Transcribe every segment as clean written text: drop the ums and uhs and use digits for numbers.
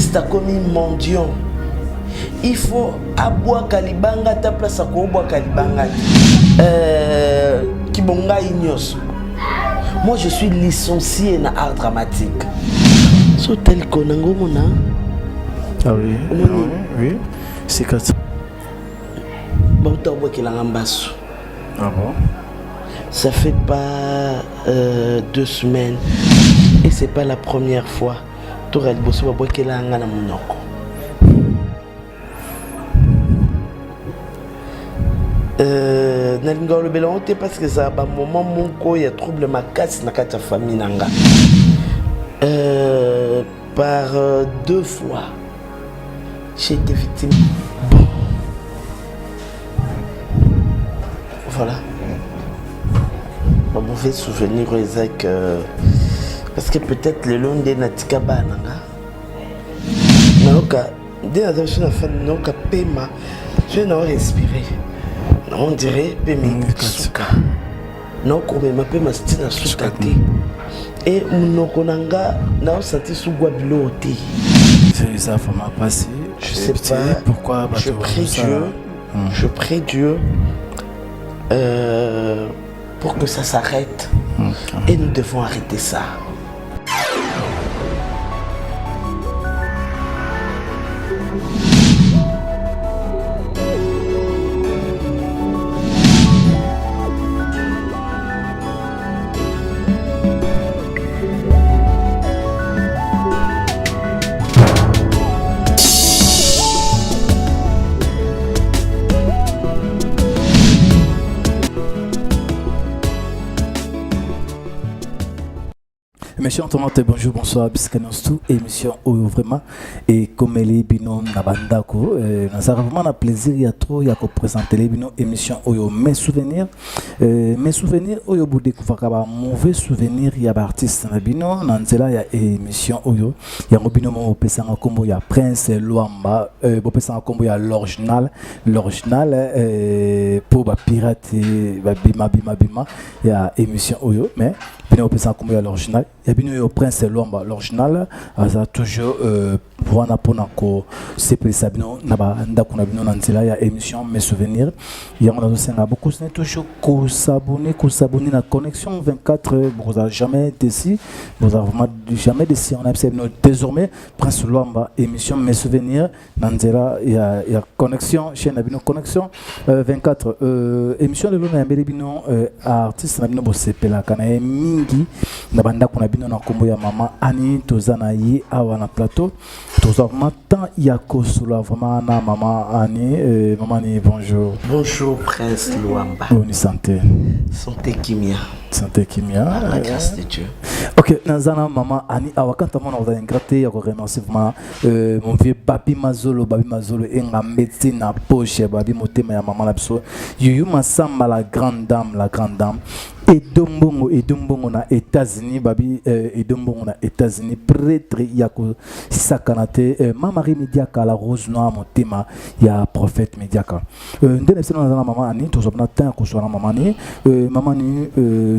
artiste comme mendiant. Il faut aboua kalibanga ta place à koboua kalibanga. Kibonga ignos. Moi je suis licencié en art dramatique. So tel konango mona. Ah oui. Oui. C'est quoi ça? Bon t'as boua kilangambasu. Ah bon? Ça fait pas 2 semaines et c'est pas la première fois. T'aurais le bosso boua kilanga na monoko. Nalinga le belonte parce que ça a un moment mon il y a trouble ma casse na kata famille nanga. Par 2 fois j'ai été victime. Bon. Voilà. Mon mauvais souvenir Isaac parce que peut-être le long de natika bananga. Naoka dès la dernière fois naoka pema je n'ai respirer. On dirait que suka. Non, comme ma pema stina suka te. Et monokonanga na senti sugwa bilote. C'est ça faut m'a passé. Je sais pas pourquoi je prie Dieu. Je prie Dieu pour que ça s'arrête. Et nous devons arrêter ça. Monsieur Antonin, bonjour, bonsoir, biscanos tout, émission vraiment, et comme elle est binom Nabandako, nous avons vraiment un plaisir, il y a trop, il y a qu'à présenter les binom émission Oyo, mes souvenirs, Oyo, vous découvrez un mauvais souvenir, il y a des artistes Nabino, Nanzela, il y a émission Oyo, il y a un binom au Pessan Combo, il y a Prince Luamba, au Pessan Combo, il y a l'original, pour la pirate, Bima, il y a émission Oyo, mais au Pessan Combo, il y a l'original. Il y a bien au Prince Luamba, l'original, ça toujours pour un aponako, c'est pour ça, il y a émission, mes souvenirs. Il y a beaucoup, c'est toujours qu'on s'abonne à la connexion 24, vous n'avez jamais décidé, vous n'avez jamais décidé, on a désormais Prince Luamba, émission, mes souvenirs, Nanzela, il y a connexion, chaîne Abino connexion 24, émission de l'on a bien artiste, Abino Bossepela, Kanae Mingi, Nabanda qu'on a bien na kombo ya maman Annie tozana yi awa na plateau tozama tant yako sula vraiment na maman Annie maman Annie bonjour Prince Luamba bonne santé santé kimia la grâce de Dieu. Ok nazana maman Annie awa quand on a ingraté ya ko remercier vraiment mon vieux Babi Mazolo enga médecine na poche Babi motema ya maman la biso yuyu masamba la grande dame et Dombongo na États-Unis babi et Dombongo na États-Unis prêtre yako sakanate Mamari Mediaka la rose noire motema ya prophète Mediaka ndene sena na maman Ani to zopna temps ko so na maman ni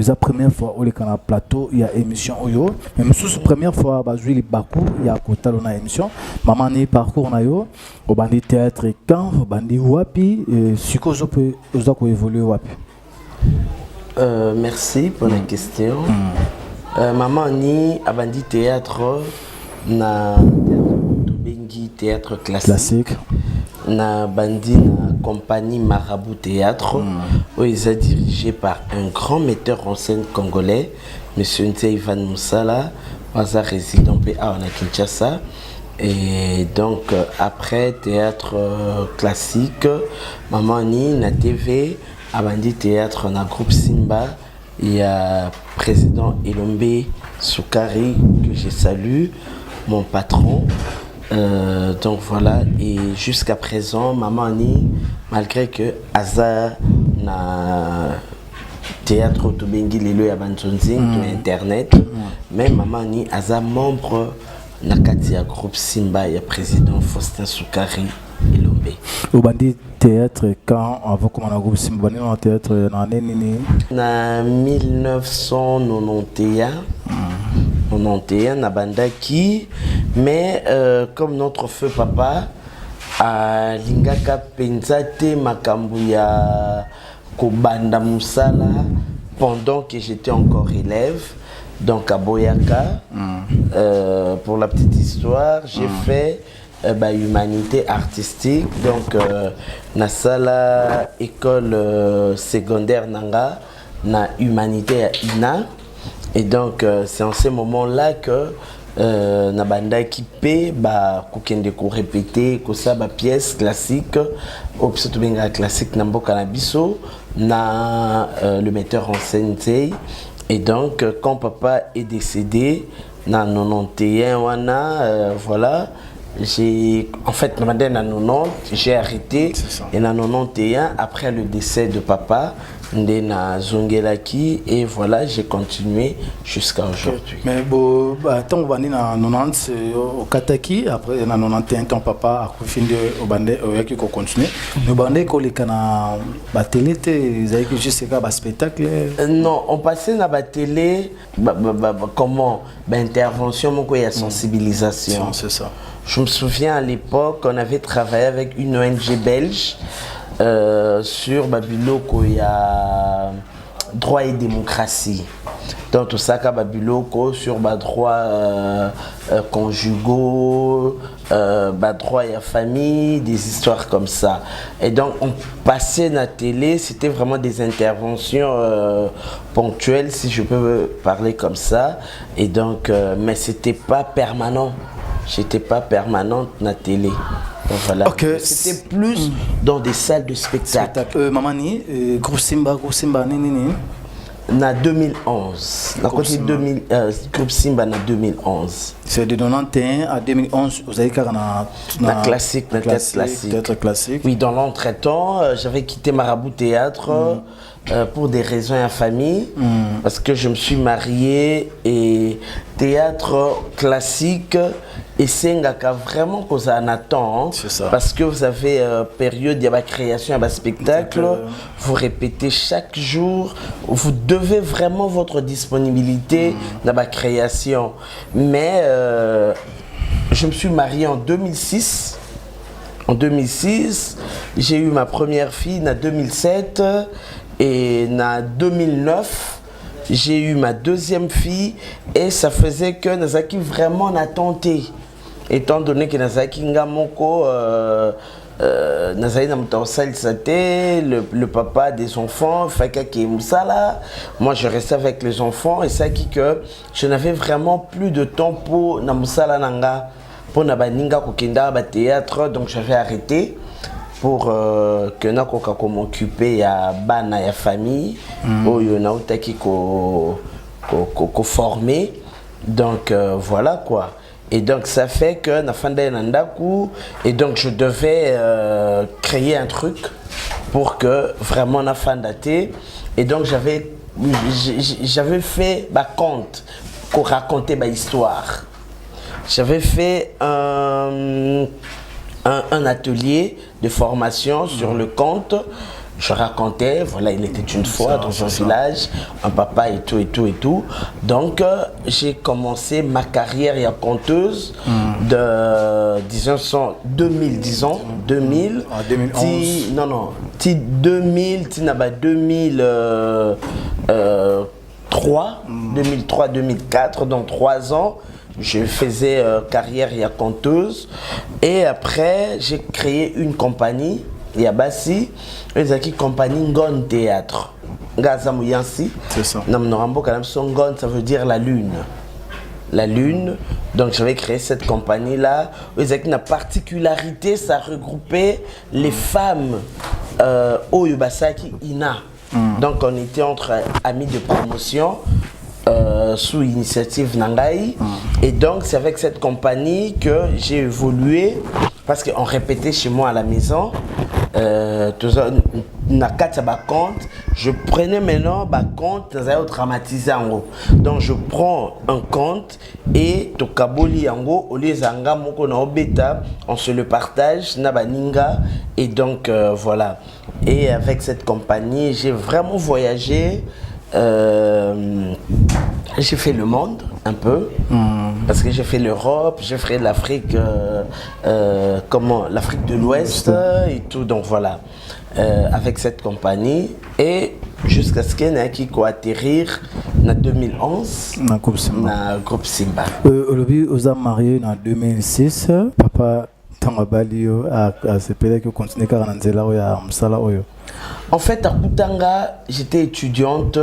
la première fois au le kana plateau il y a émission oyo même sous première fois bazui li baku ya ko talo na émission maman ni parcours na yo au bandi théâtre quand bandi wapi sikozo peut ozako évoluer wapi. Merci pour la question. Maman ni abandi théâtre na Bengi théâtre classique. Na bandi na compagnie Marabout Théâtre où ils sont dirigés par un grand metteur en scène congolais, monsieur Nte Ivan Moussala, Waza résident PA en Kinshasa. Et donc après théâtre classique, maman ni na TV Abandi théâtre na groupe Simba, il y a président Elombe Soukari que je salue, mon patron. Donc voilà, et jusqu'à présent, maman ni malgré que Aza na théâtre Autobengi Lelo ya Banzonzing internet, mais maman ni Aza membre na katia groupe Simba, il y a président Faustin Soukari Elombe. Au bandit théâtre quand avant comment on a groupe Simba dans théâtre na nini na 1991 91 na bandaki Mais comme notre feu papa, à Lingaka Penzate Makambuya Kobanda Moussala, pendant que j'étais encore élève, donc à Boyaka, pour la petite histoire, j'ai fait humanité artistique, donc na sala école secondaire nanga na humanité à Ina, et donc c'est en ce moment-là que na banda équipé kokende ko répéter ko ça pièce classique au surtout benga classique na mboka na biso na le metteur en scène. Et donc quand papa est décédé na 91 wana voilà, j'ai en fait na 90 j'ai arrêté, et na 91 après le décès de papa Ndena Zongelaki, et voilà, j'ai continué jusqu'à aujourd'hui. Mais bon, tant que tu na 90 au Kataki, après na 91 ton papa a fini au bandé au yaki ko continuer. Le bandé ko le kana ba télé te juste ka ba spectacle. Non, on passait na ba télé comment intervention moko ya sensibilisation. C'est ça. Je me souviens à l'époque, on avait travaillé avec une ONG belge sur Babiloko, il y a droit et démocratie. Donc tout ça, Babiloko sur droit conjugaux, droit et famille, des histoires comme ça. Et donc on passait la télé, c'était vraiment des interventions ponctuelles, si je peux parler comme ça. Et donc, mais c'était pas permanent. J'étais pas permanente na télé. Donc voilà. Okay. C'était plus dans des salles de spectacle. Mamani, groupe Simba nini. Na 2011. Na côté 2000 groupe Simba na 2011. C'est de 91 à 2011, vous avez na classique, na théâtre classique. Oui, dans l'entretemps, j'avais quitté Marabout Théâtre. Pour des raisons en famille, parce que je me suis marié, et théâtre classique et c'est vraiment cause en attend, parce que vous avez période de création de spectacle, vous répétez chaque jour, vous devez vraiment votre disponibilité dans la création. Mais je me suis marié en 2006. En 2006, j'ai eu ma première fille en 2007. Et en 2009, j'ai eu ma deuxième fille, et ça faisait que Nazaki vraiment n'a tenté. Étant donné que Nazaki Ngamoko, Nazaki le papa des enfants, Fakaki Moussala, moi je restais avec les enfants, et ça qui que je n'avais vraiment plus de temps pour Namoussala Nanga, pour Nabaninga Kokenda théâtre, donc j'avais arrêté. Pour que na koka ko m'occuper ya bana ya famille oyo na utaki ko former, donc voilà quoi. Et donc ça fait que na fanda na ndaku, et donc je devais créer un truc pour que vraiment na fanda té, et donc j'avais fait ma conte pour raconter ma histoire. J'avais fait un atelier de formation sur le conte. Je racontais, voilà, il était une fois dans un village, un papa et tout. Donc, j'ai commencé ma carrière à conteuse de, disons, 2000, 2000. En 2011. Non, 2000, 2003, 2004, donc 3 ans. Je faisais carrière à conteuse, et après j'ai créé une compagnie, Yabasi, une compagnie Ngon Théâtre. C'est ça. Ngon, ça veut dire la lune. La lune, donc j'avais créé cette compagnie-là. La particularité, ça regroupait les femmes au Yubasaki Ina. Donc on était entre amis de promotion. Sous initiative Nangai, et donc c'est avec cette compagnie que j'ai évolué, parce qu'on répétait chez moi à la maison, je prenais maintenant compte dramatisé en gros. Donc je prends un compte et tokaboli en gros, au lieu zanga moko na obeta, on se le partage na baninga, et donc voilà. Et avec cette compagnie j'ai vraiment voyagé. j'ai fait le monde un peu, parce que j'ai fait l'Europe, j'ai fait l'Afrique, l'Afrique de l'Ouest et tout, donc voilà, avec cette compagnie, et jusqu'à ce qu'il y ait qui atterrir en 2011 dans le groupe Simba. Aujourd'hui, vous êtes marié en 2006, papa Tangabalio a CPD qui continue à Nzela ou à Msala Oyo. En fait, à Koutanga, j'étais étudiante.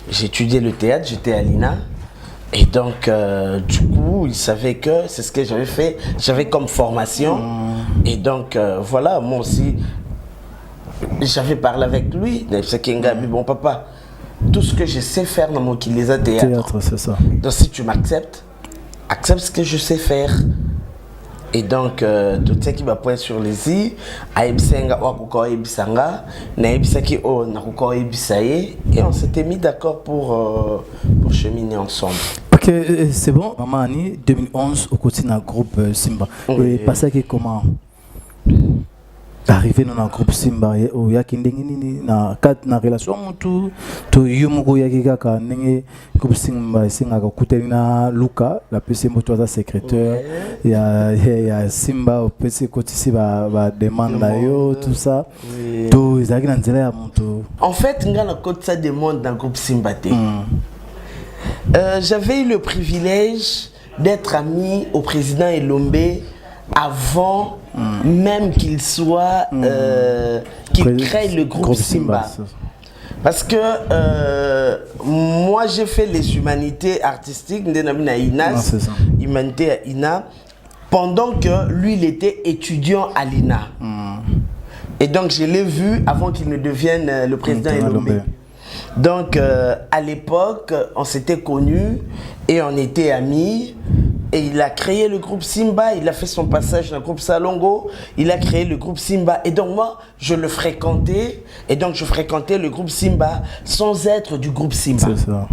J'ai étudié le théâtre, j'étais à l'INA. Et donc, du coup, il savait que c'est ce que j'avais fait. J'avais comme formation. Et donc, voilà, moi aussi, j'avais parlé avec lui. C'est qu'Ingabi, bon papa, tout ce que je sais faire dans mon Kilesa théâtre. Théâtre, c'est ça. Donc, si tu m'acceptes, accepte ce que je sais faire. Et donc, tout ce qui va pointer sur les i, Aïbsenga, Wakuko Aïbsanga, Naïbsaki, O, Nakuko Aïbsaye, et on s'était mis d'accord pour cheminer ensemble. Ok, c'est bon. Maman Annie, 2011, au côté d'un groupe Simba. Et passé qui comment arrivé dans un groupe Simba, il y a qui na relation tout to yumugo ya kaka ndenge groupe Simba singa kutelina Luka la PC moto za secrétaire il y a Simba au PC côté si ba demande yo tout ça to izaki na nzela ya moto. En fait ngana côté ça demande dans groupe Simba. J'avais eu le privilège d'être ami au président Elombe avant même qu'il soit qu'il crée le groupe Simba. Parce que moi j'ai fait les humanités artistiques humanité à INA pendant que lui il était étudiant à l'INA. Et donc je l'ai vu avant qu'il ne devienne le président Elombe. Donc à l'époque on s'était connus et on était amis. Et il a créé le groupe Simba, il a fait son passage dans le groupe Salongo, il a créé le groupe Simba. Et donc moi, je le fréquentais, et donc je fréquentais le groupe Simba sans être du groupe Simba. C'est ça.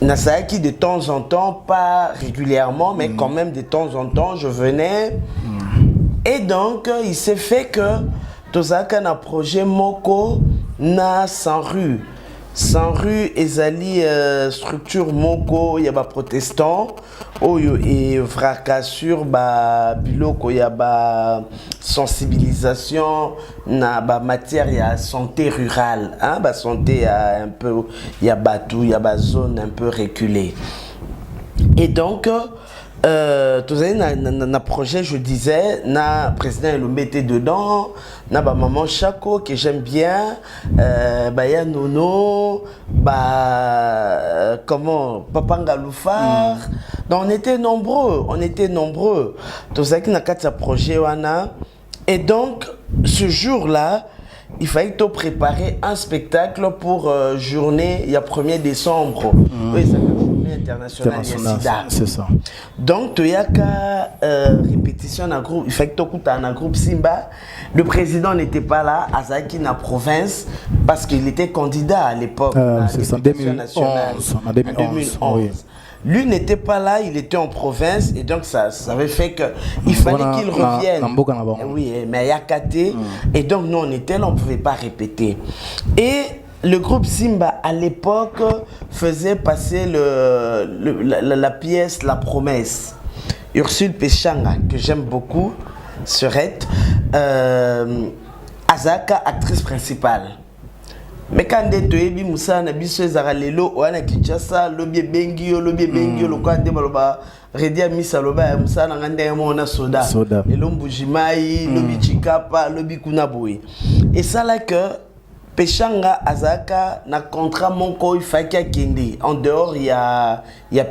Nasaaki, de temps en temps, pas régulièrement, mais quand même de temps en temps, je venais. Et donc, il s'est fait que Tozaka na projet Moko na sans rue. Sans rue, ezali structure moko ya ba protestant oyo et fracassure ba biloko ya ba sensibilisation na ba matière ya santé rurale hein ba santé ya un peu ya batou ya ba zone un peu reculée. Et donc tous les na projet je disais na président Elombe était dedans na ba maman Chako que j'aime bien ba ya Nono ba comment papa Ngaloufar donc on était nombreux tous les na quatre projet wana et donc ce jour-là il fallait te préparer un spectacle pour journée il y a 1er décembre. Oui, ça international, c'est ça. Donc, il y a qu'à répétition dans groupe. Il fait que tu as un groupe Simba. Le président n'était pas là, Azaki na province, parce qu'il était candidat à l'époque. C'est en 2011. Oui. Lui n'était pas là, il était en province et donc ça avait fait qu'il fallait qu'il revienne. Oui, mais il y a Katé. Et donc nous on était là, on ne pouvait pas répéter. Et le groupe Simba à l'époque faisait passer la pièce La Promesse. Ursule Péchanga, que j'aime beaucoup, Serette, Azaka, actrice principale. Mais quand tu es Moussa, Nabiso Zaralelo, Oana Kinshasa, Lobby Bengio, le quoi de Maloba, Redia Misaloba, Moussa Nangande Mona Soda, et Lombujimai, Lobby Chikapa, Lobby Kunaboui. Et ça là que Peshanga Azaka na contrat Monko Ifaka Kendi. En dehors, il y a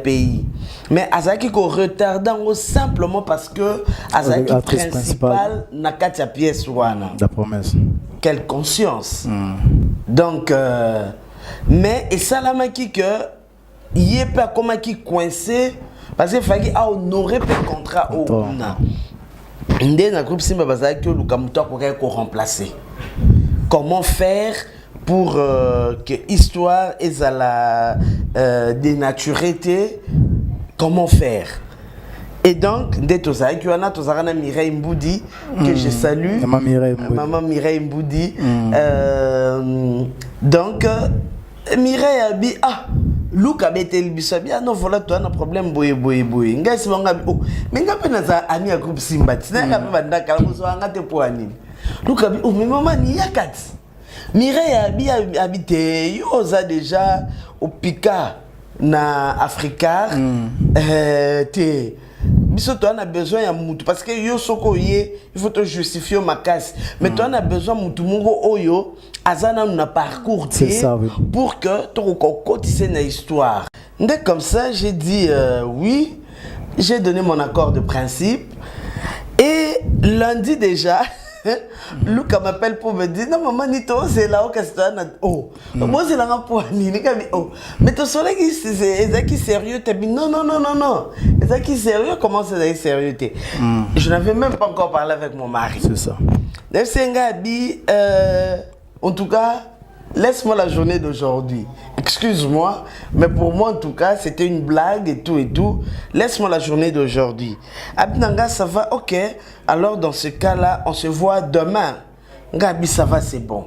pays. Mais Azaki ko retardant simplement parce que Azaki principal na katia pièce wana. La promesse. Quelle conscience. Donc, mais et ça là maki que il est pas comme qui coincé parce que fallait honorer le contrat au na. Ndé na groupe Simba Bazaki Lukamuto ko remplacer. Comment faire pour que l'histoire est à la dénaturité? Comment faire? Et donc, dès que tu Mireille Mboudi, que je salue, Maman Mireille Mboudi, Donc Mireille a dit ah Luka betel bisabi ah non voilà toi un problème boye ngai si banga oh mais nga pe na za ami ya groupe Simba tina nga pe banda kala muso anga te po anini Luka bi oh mais maman ni yakati Mireille a habité yo za déjà au Pika na Africa te biso toi on a besoin ya mutu parce que yo soko ye il faut te justifier ma casse mais toi on a besoin mutu mungo oyo azana na parcours ça, oui. Pour que tu côté une histoire. Dès comme ça, j'ai dit oui, j'ai donné mon accord de principe. Et lundi déjà, Luca m'appelle pour me dire non maman Nito c'est là où qu'est-ce oh moi c'est là pour oh mais ton soleil c'est qui sérieux t'as dit non c'est qui sérieux comment c'est sérieux je n'avais même pas encore parlé avec mon mari c'est ça Nefsenga dit en tout cas, laisse-moi la journée d'aujourd'hui. Excuse-moi, mais pour moi, en tout cas, c'était une blague et tout. Laisse-moi la journée d'aujourd'hui. Abnanga, ça va, ok. Alors, dans ce cas-là, on se voit demain. Gabi, ça va, c'est bon.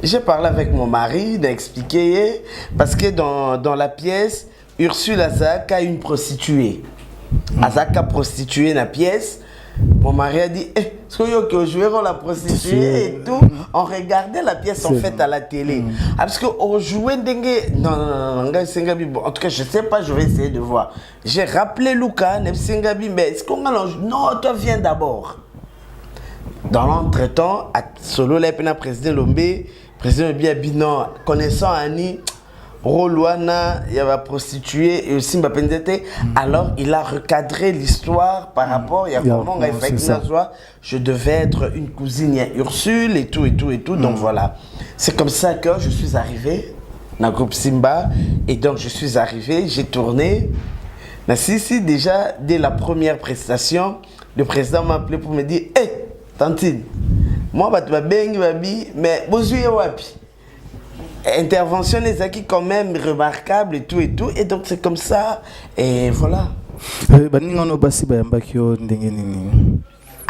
J'ai parlé avec mon mari, d'expliquer, parce que dans la pièce, Ursule Azak a une prostituée. Azak a prostitué la pièce. Mon mari a dit, est-ce que jouer la prostituée et tout, on regardait la pièce en fait à la télé. Parce qu'on jouait non, en tout cas je sais pas, je vais essayer de voir. J'ai rappelé Luca, mais est-ce qu'on a non, toi viens d'abord. Dans l'entretemps, solo la président Lombe, président Lombe non, connaissant Annie, Roluana, il y avait prostituée et aussi Mbapendete. Alors il a recadré l'histoire par rapport à comment on a fait je devais être une cousine, il y a Ursule et tout. Donc voilà. C'est comme ça que je suis arrivé dans le groupe Simba. Et donc je suis arrivé, j'ai tourné. Mais si déjà, dès la première prestation, le président m'a appelé pour me dire hé, Tantine, moi, je vais mais wapi. Intervention les acquis quand même remarquable et tout et donc c'est comme ça et voilà.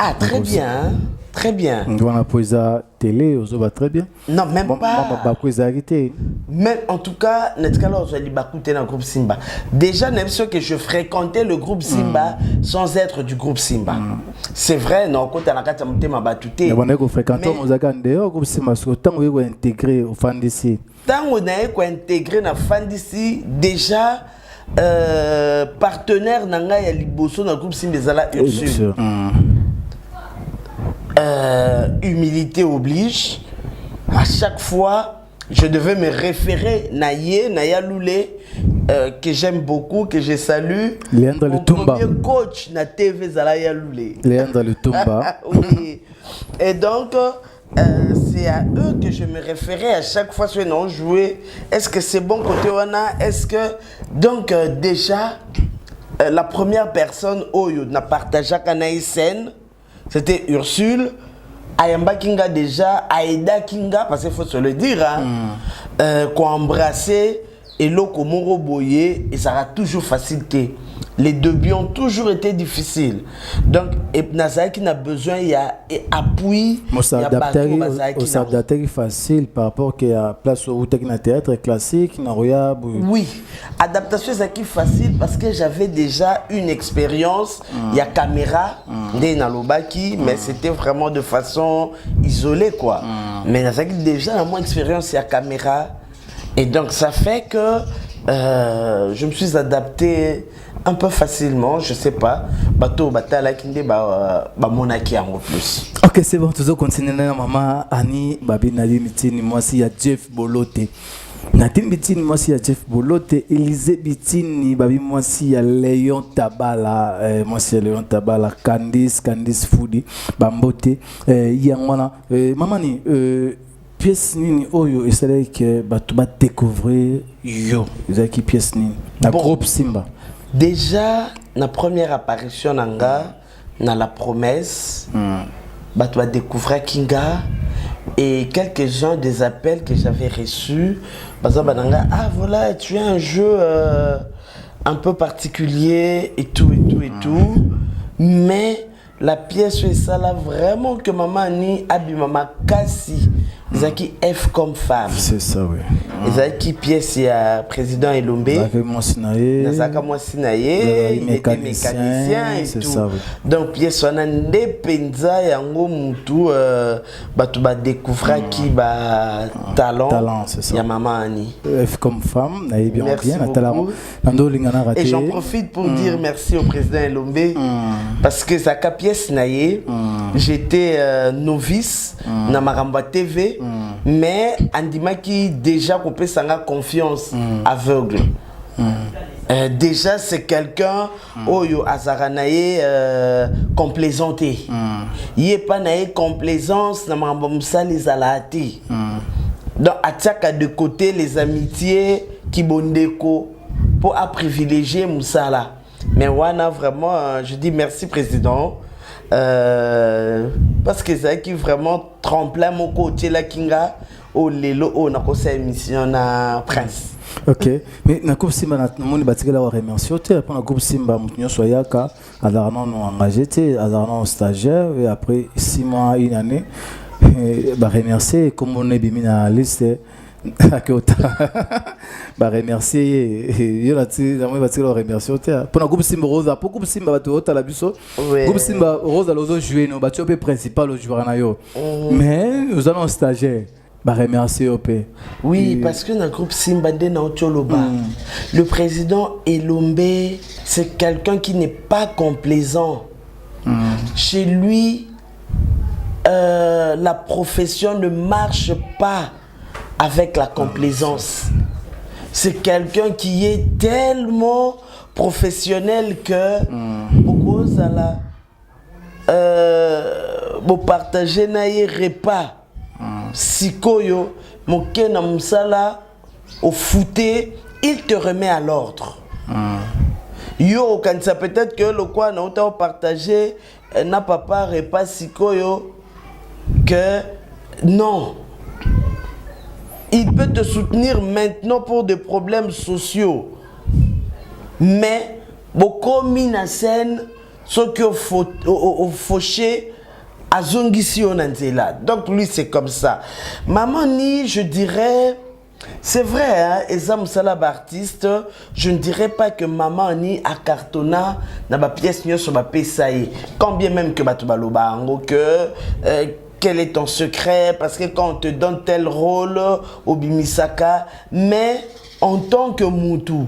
Ah très bien, très bien. On a posé télé, on très bien. Non même pas. Même en tout cas, dans le groupe Simba. Déjà même sûr que je fréquentais le groupe Simba sans être du groupe Simba. C'est vrai non quand on a quand on m'a battuté. Mais on fréquenté au groupe Simba tant on est intégré au Fandisi. Tant on est intégré dans Fandisi déjà partenaire nanga ya liboso dans le groupe Simba Zala Ursule. Humilité oblige. À chaque fois, je devais me référer Naya Loulé, que j'aime beaucoup, que je salue. Mon premier coach na TV Zalaya Loulé. Léandre Le Tumba. Oui. Et donc, c'est à eux que je me référais à chaque fois que nous joué. Est-ce que c'est bon côté Wana? Est-ce que. Donc, déjà, la première personne où n'a partagé Kanaï scène, c'était Ursule. Ayamba Kinga déjà, Aïda Kinga, parce qu'il faut se le dire, qu'on embrassé et l'eau Moro Boye, et ça a toujours facilité. Les débuts ont toujours été difficiles. Donc, Nazaki n'a besoin, il y a appui, il y a bateau, s'adapter facile par rapport à la place où tu as un théâtre classique, oui, adaptation c'est facile parce que j'avais déjà une expérience, il y a caméra, mais c'était vraiment de façon isolée quoi. Mais Nazaki déjà a moins d'expérience, il y a caméra. Et donc ça fait que je me suis adapté un peu facilement, je sais pas. Bateau, batala kinde monaki en plus. Ok, c'est bon, toujours continuer na maman Annie babi nali mitini moi si ya Jeff Bolote. Natine bitini moi si ya Jeff Bolote, Élisée bitini babi moi si ya Léon Tabala, moi si ya Léon Tabala, Candice Foudi, Bambote, yangwana maman ni pièce nini oyo et c'est que tu vas découvrir yo, c'est qui pièce nini na groupe Simba. Déjà, la première apparition nanga, na la promesse, tu vas découvrir Kinga et quelques-uns des appels que j'avais reçus. Ah voilà, tu as un jeu un peu particulier et tout. Mais la pièce est ça là vraiment que maman ni abi maman kasi Zaki F comme femme. C'est ça, oui. Zaki pièce ya président Elombe. Zaka Mwasinaye. Mécanicien et tout. Ça, oui. Donc pièce wana ndepenza yango mutu batu ba découvrir qui ba talent c'est ça. Ya maman Annie. F comme femme, naïbi merci bien, beaucoup. Et j'en profite pour dire merci au président Elombe parce que Zaka pièce naye, j'étais novice na Maramba TV. Mais Andima qui déjà coupé sa confiance aveugle. Déjà c'est quelqu'un oyo azaranaye complaisanté. Il est pas naé complaisance na mambomsa les alati. Donc attaque de côté les amitiés qui bondeko pour à privilégier Moussala. Mais wana vraiment je dis merci président. Parce que c'est qui vraiment tremplin mon côté la kinga au lelo au na kosa émission na prince. OK, mais na coupe simba na moni batikela wa remercier te pour na coupe simba mutunyo soyaka azarana no engagé te azarana stagiaire et après 6 mois une année ba remercier comme on est bimi na liste bah remercier yo la ti na moi batikela wa remercier te pour na coupe simba rosa pour coupe simba bato ota la biso coupe simba rosa lozo jouer no bato pe principal au joueur na yo mais nous allons stagiaire. Bah remercier OP. Oui, parce que dans le groupe Simba de Naotoloba, le président Elombe, c'est quelqu'un qui n'est pas complaisant. Chez lui, la profession ne marche pas avec la complaisance. C'est quelqu'un qui est tellement professionnel que beaucoup vous partagez naïe repas. Sikoyo, moké na musala au fouté, il te remet à l'ordre. Yo, quand ça peut-être que le quoi n'a pas partagé, n'a pas repas Sikoyo, que non. Il peut te soutenir maintenant pour des problèmes sociaux. Mais, beaucoup mina scène, ce que au fauché, donc lui c'est comme ça. Maman ni je dirais, c'est vrai hein, Ezam Salab artiste, je ne dirais pas que maman ni a cartonna na ba pièce nyo sur ba pesaï. Quand bien même que batubaloba ango que quel est ton secret parce que quand on te donne tel rôle au bimisaka, mais en tant que Moutou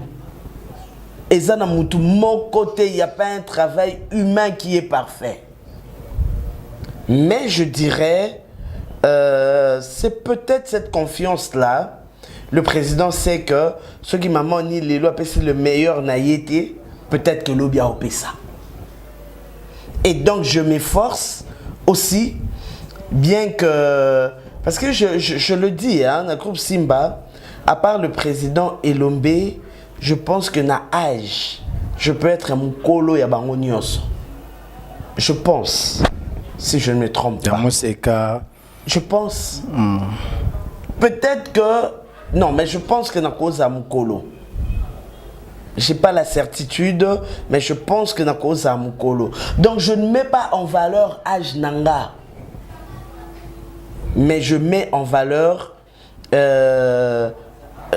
Ezana Moutou mon côté il y a pas un travail humain qui est parfait. Mais je dirais, c'est peut-être cette confiance-là. Le président sait que ce qui m'a dit, les lois c'est le meilleur naïté, peut-être que l'obia a ça. Et donc je m'efforce aussi, bien que... Parce que je le dis, hein, dans le groupe Simba, à part le président Elombe, je pense que dans l'âge, je peux être un colo et un je pense. Si je ne me trompe pas. Je pense. Peut-être que... Non, mais je pense que dans cause à Mukolo. Je n'ai pas la certitude, mais je pense que dans cause à Mukolo. Donc je ne mets pas en valeur âge Nanga. Mais je mets en valeur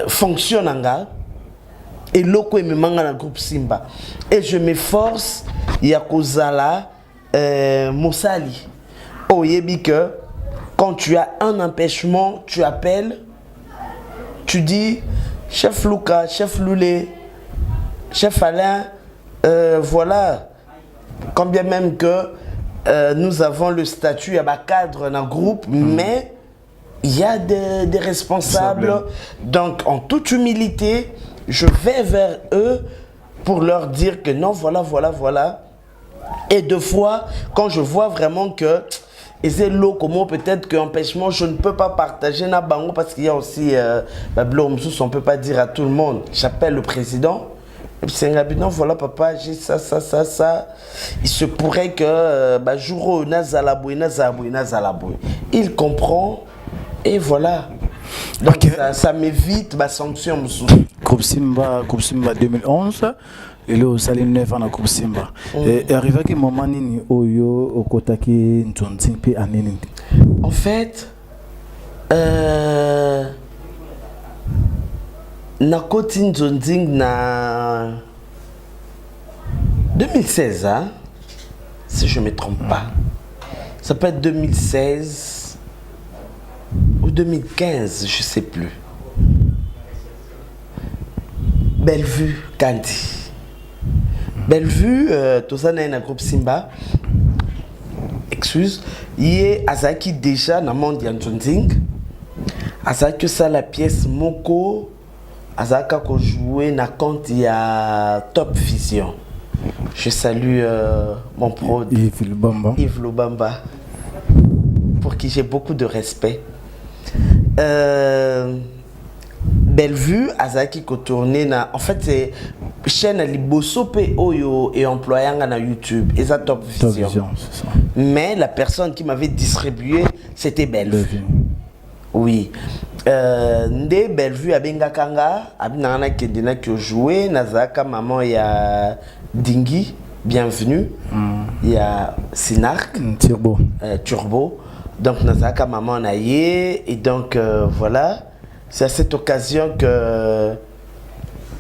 fonction Nanga. Et loko et me manga dans le groupe Simba. Et je m'efforce, Yakozala. Moussali, oh yebi que quand tu as un empêchement, tu appelles, tu dis chef Luca, chef Loulé, chef Alain, voilà, quand bien même que nous avons le statut à bas cadre dans le groupe, mais il y a des responsables, donc en toute humilité, je vais vers eux pour leur dire que non, voilà. Et deux fois, quand je vois vraiment que c'est l'eau, comment peut-être que empêchement, je ne peux pas partager na bango parce qu'il y a aussi on ne peut pas dire à tout le monde. J'appelle le président. Et puis c'est non, voilà papa, j'ai ça. Il se pourrait que jour nazalaboui. Il comprend et voilà. Donc okay. ça m'évite ma sanction. Groupe Simba 2011. Et là, ça les 9 ans à Coupe Simba. Et arrivé à quel moment ni oyo okotaki ntonti pe aneni. En fait, Nakoti Nzonzing na 2016, hein? Si je ne me trompe pas. Ça peut être 2016 ou 2015, je ne sais plus. Bellevue, Kandi. Bellevue, tout ça dans un groupe Simba. Excuse. Il y a Azaki déjà dans le monde de Nzonzing. Azaki ça la pièce Moko. Azaka ko joué na compte il y a Top Vision. Je salue mon prod Yves Lubamba, pour qui j'ai beaucoup de respect. Bellevue, Azaki ko tourné na. En fait, c'est chaîne Liboso Oyo et employant na YouTube. Et ça Top Vision. Top Vision, c'est ça. Mais la personne qui m'avait distribué, c'était Bellevue. Oui. Nde Bellevue à Bengakanga, abinana kedina qui joué, Nazaka maman ya Dingi, bienvenue. Il y a Sinark, Turbo. Donc Nazaka maman naye et donc voilà, c'est à cette occasion que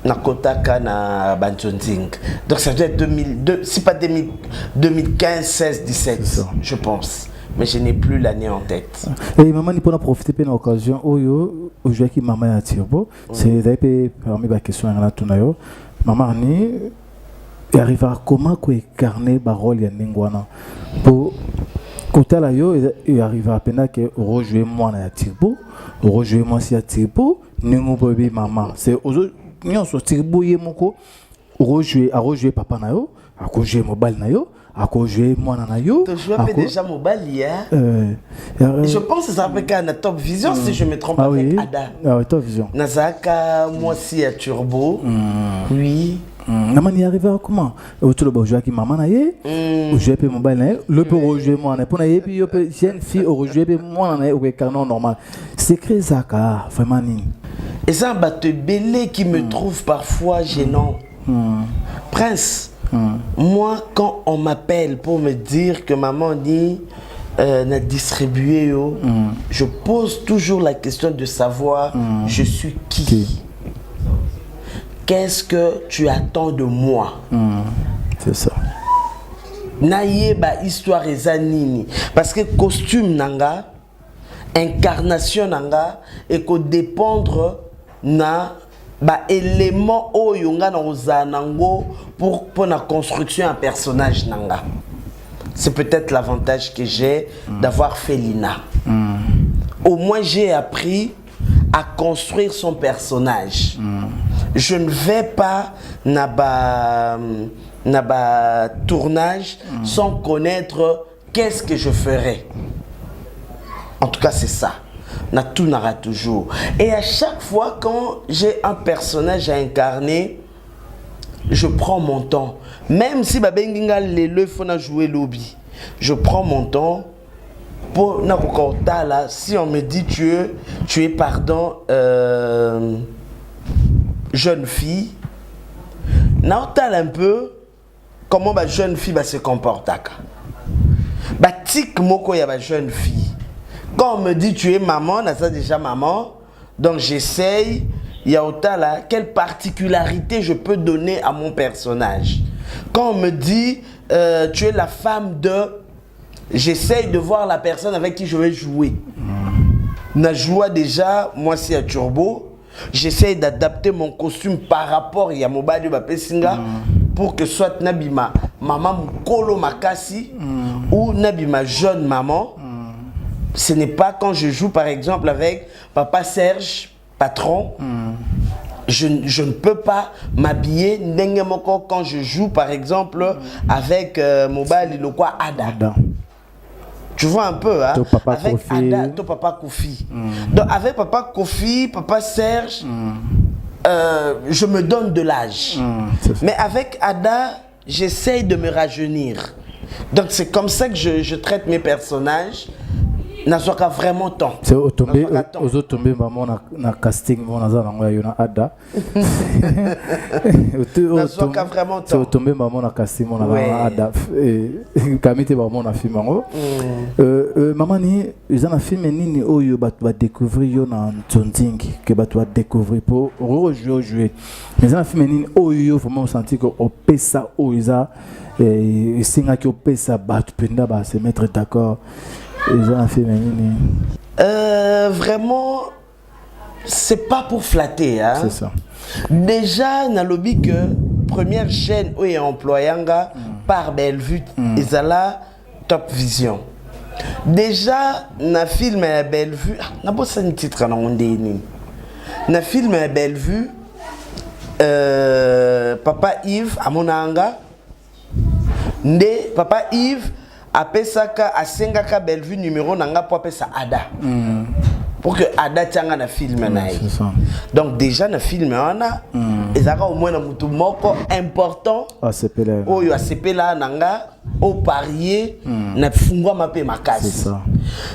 Nakotaka na Banjonzing. Donc ça doit être 2002, si pas 2015, 16, 17, je pense. Mais je n'ai plus l'année en tête. Et maman, il peut profiter de l'occasion où aujourd'hui qui maman est à Turbo. C'est d'ailleurs parmi les questions à Tunayo. Maman ni arrive à comment incarner le rôle de Ningwana. Pour côté là il arrive à peine que rejouer moi à Turbo, rejouer moi si à Turbo, Ningo bébé maman. C'est aujourd'hui nous sur Turbo yemoko rejouer papa na yo, à rejouer mobile na yo. À quoi jouer moi na yo? Tu jouais déjà mobile hier. Je pense que ça peut être un Top Vision si je me trompe avec Ada. Ah oui, Top Vision. Nazaka, moi aussi à Turbo. Oui. Maman y arrive à comment? Tu le jouer avec maman na ye? Ou jouer avec mobile na ye? Le peut rejouer moi na. Pour na ye puis yo peut jeune fille au rejouer avec moi na ye ou avec canon normal. C'est créé Zaka vraiment ni. Et ça va te belé qui me trouve parfois gênant. Prince. Moi, quand on m'appelle pour me dire que maman dit n'a distribué, je pose toujours la question de savoir je suis qui. Qu'est-ce que tu attends de moi? C'est ça. Naïeba histoire ezanini. Parce que costume nanga, incarnation nanga, et que dépendre na élément oyonga na ozanango pour la construction un personnage nanga. C'est peut-être l'avantage que j'ai d'avoir fait l'INA. Au moins j'ai appris à construire son personnage. Je ne vais pas na tournage sans connaître qu'est-ce que je ferai. En tout cas c'est ça. Tout n'aura toujours. Et à chaque fois quand j'ai un personnage à incarner, je prends mon temps. Même si babenginga lelo faut na jouer lobby, je prends mon temps pour na kokota là. Si on me dit tu es pardon jeune fille, na un peu comment ba jeune fille se comporte aka. Ba tic moko ya ba jeune fille. Quand on me dit tu es maman, on a ça déjà maman, donc j'essaye, il y a autant là, quelle particularité je peux donner à mon personnage. Quand on me dit tu es la femme de, j'essaye de voir la personne avec qui je vais jouer. Na joie déjà, moi c'est à Turbo, j'essaye d'adapter mon costume par rapport à Mobile Bapesinga pour que soit Nabima maman Mukolo Makasi ou Nabima jeune maman. Ce n'est pas quand je joue par exemple avec Papa Serge, patron, je ne peux pas m'habiller quand je joue par exemple avec Mobile le quoi Ada. Tu vois un peu, hein? Avec Kofi. Ada, ton Papa Kofi. Donc avec Papa Kofi, Papa Serge, je me donne de l'âge. Mais avec Ada, j'essaye de me rajeunir. Donc c'est comme ça que je traite mes personnages. Nazwaka vraiment temps. C'est tombé aux autres tombés maman na casting mon azana ngoya yona ada. Nazwaka vraiment temps. C'est tombé maman na casting mon ada kamite maman na film ngo. Maman ni izana film nini oyo bat va découvrir yo na Nzondingi que bat va découvrir pour rejouer. Mais izana film nini oyo vraiment senti que au pesa oiza et singa ki au pesa bat penda ba se mettre d'accord. Vraiment, c'est pas pour flatter. Hein? C'est ça. Déjà, dans le que première chaîne où est employanga par Bellevue, Ezala Top Vision. Déjà, dans film à Bellevue, n'a pas ça un titre à l'ondéni. Dans film à Bellevue, Papa Yves à Monanga, Papa Yves. Apesaka asengaka Bellevue numéro nanga pour appeler ça Ada. Pour que Ada tianga na film naï. Donc déjà na film on a ezaka au moins na mutu moko important. ACP oyo ACP là nanga au parier na fungwa mape makasi. C'est ça.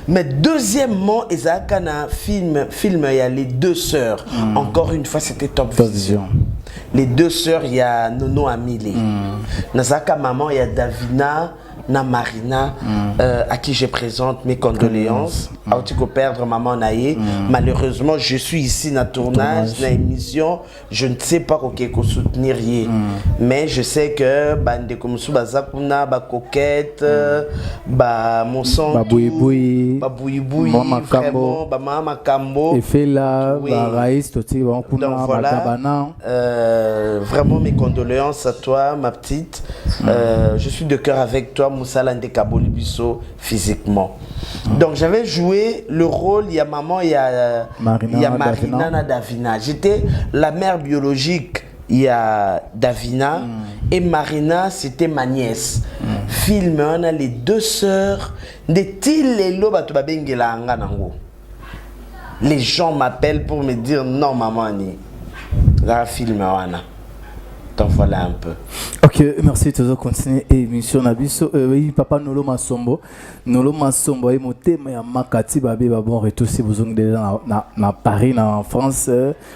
Mais deuxièmement ezaka na film il y a les deux sœurs. Encore une fois c'était Top Vision. Les deux sœurs il y a Nono Amile. Nazaka maman il y a Davina na Marina, à qui je présente mes condoléances. Autiko perdre maman naïe. Malheureusement, je suis ici na tournage, na émission. Je ne sais pas comment soutenir. Mais je sais que bande comme sou bazakuna, ba coquette, ba mon sang, ba bouiboui, vraiment, ba mama kambo. Et fait là, ba raïs toti ba kuna ba tabana. Vraiment mes condoléances à toi, ma petite. Je suis de cœur avec toi. Moussala Ndekaboli Bisso physiquement. Donc j'avais joué le rôle, il y a maman, il y a Marina Davina. J'étais la mère biologique, il y a Davina et Marina c'était ma nièce. Film, on a les deux sœurs de Tilelo Batubabengela Anganango. Les gens m'appellent pour me dire non maman ni la film on a. Donc voilà un peu. Ok, merci, toujours continuer émission Nabiso. Oui, papa Nolo Masombo. Nolo Masombo, mon thème est Makati, babi, bon retour si vous êtes déjà na Paris, en France.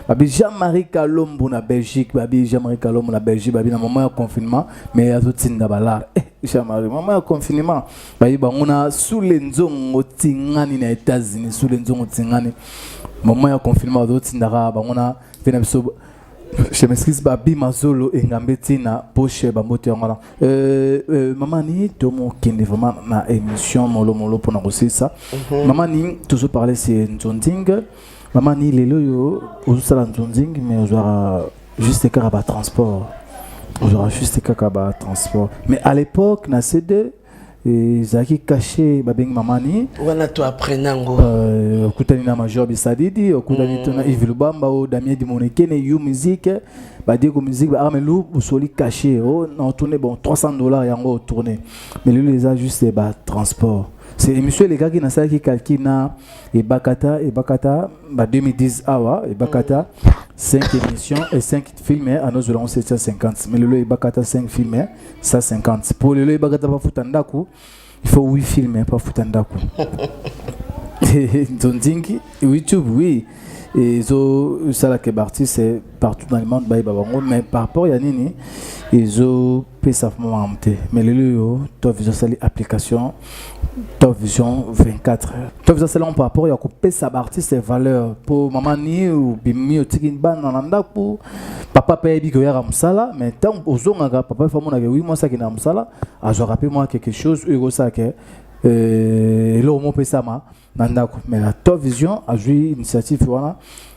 Babi Jean-Marie Kalombo na Belgique, babi Jean-Marie Kalombo na Belgique, babi na moment de confinement, mais il y a d'autres signes d'abala. Jean-Marie, moment de confinement, babi, on a sous les nzongo tingani na États-Unis, sous les nzongo tingani. Moment de confinement, d'autres signes d'abala, on a fait je m'excuse babi mazolo engambeti na poche bamote ngala maman ni tomo kende vraiment na émission molo pour na ça maman ni toujours parler c'est Nzonding maman ni lelo yo osala Nzonding mais on aura juste ka transport mais à l'époque na CD Zaki caché babeng mamani wana to apprenango okutani na major bisadidi okutani tona Ivilubamba o Damien Dimonekene you musique ba dire musique ba amelu usoli caché oh on tourner bon $300 yango tourner mais lui les a juste ba transport c'est monsieur les gars qui na ça qui calcina et Bakata ba 2010 awa et Bakata 5 émissions et 5 films à nos allons 750 mais le Bakata 5 films 150 pour le Bakata pas futandaku il faut 8 films pas futandaku Nzondingi YouTube oui et ça la kebarti c'est partout dans le monde mais par rapport à nini ils ont pesafement mais le Top Vision c'est l'application Top Vision 24 Top Vision c'est là par rapport à couper sa partie ses valeurs pour maman ni ou bimi au tikin ban nanda pour papa paye bi que ya ramsala mais tant ozonga papa fa mona que oui moi ça qui na ramsala a je rappelle moi quelque chose ego ça que le mot pesama nandako mais la Top Vision a joué initiative voilà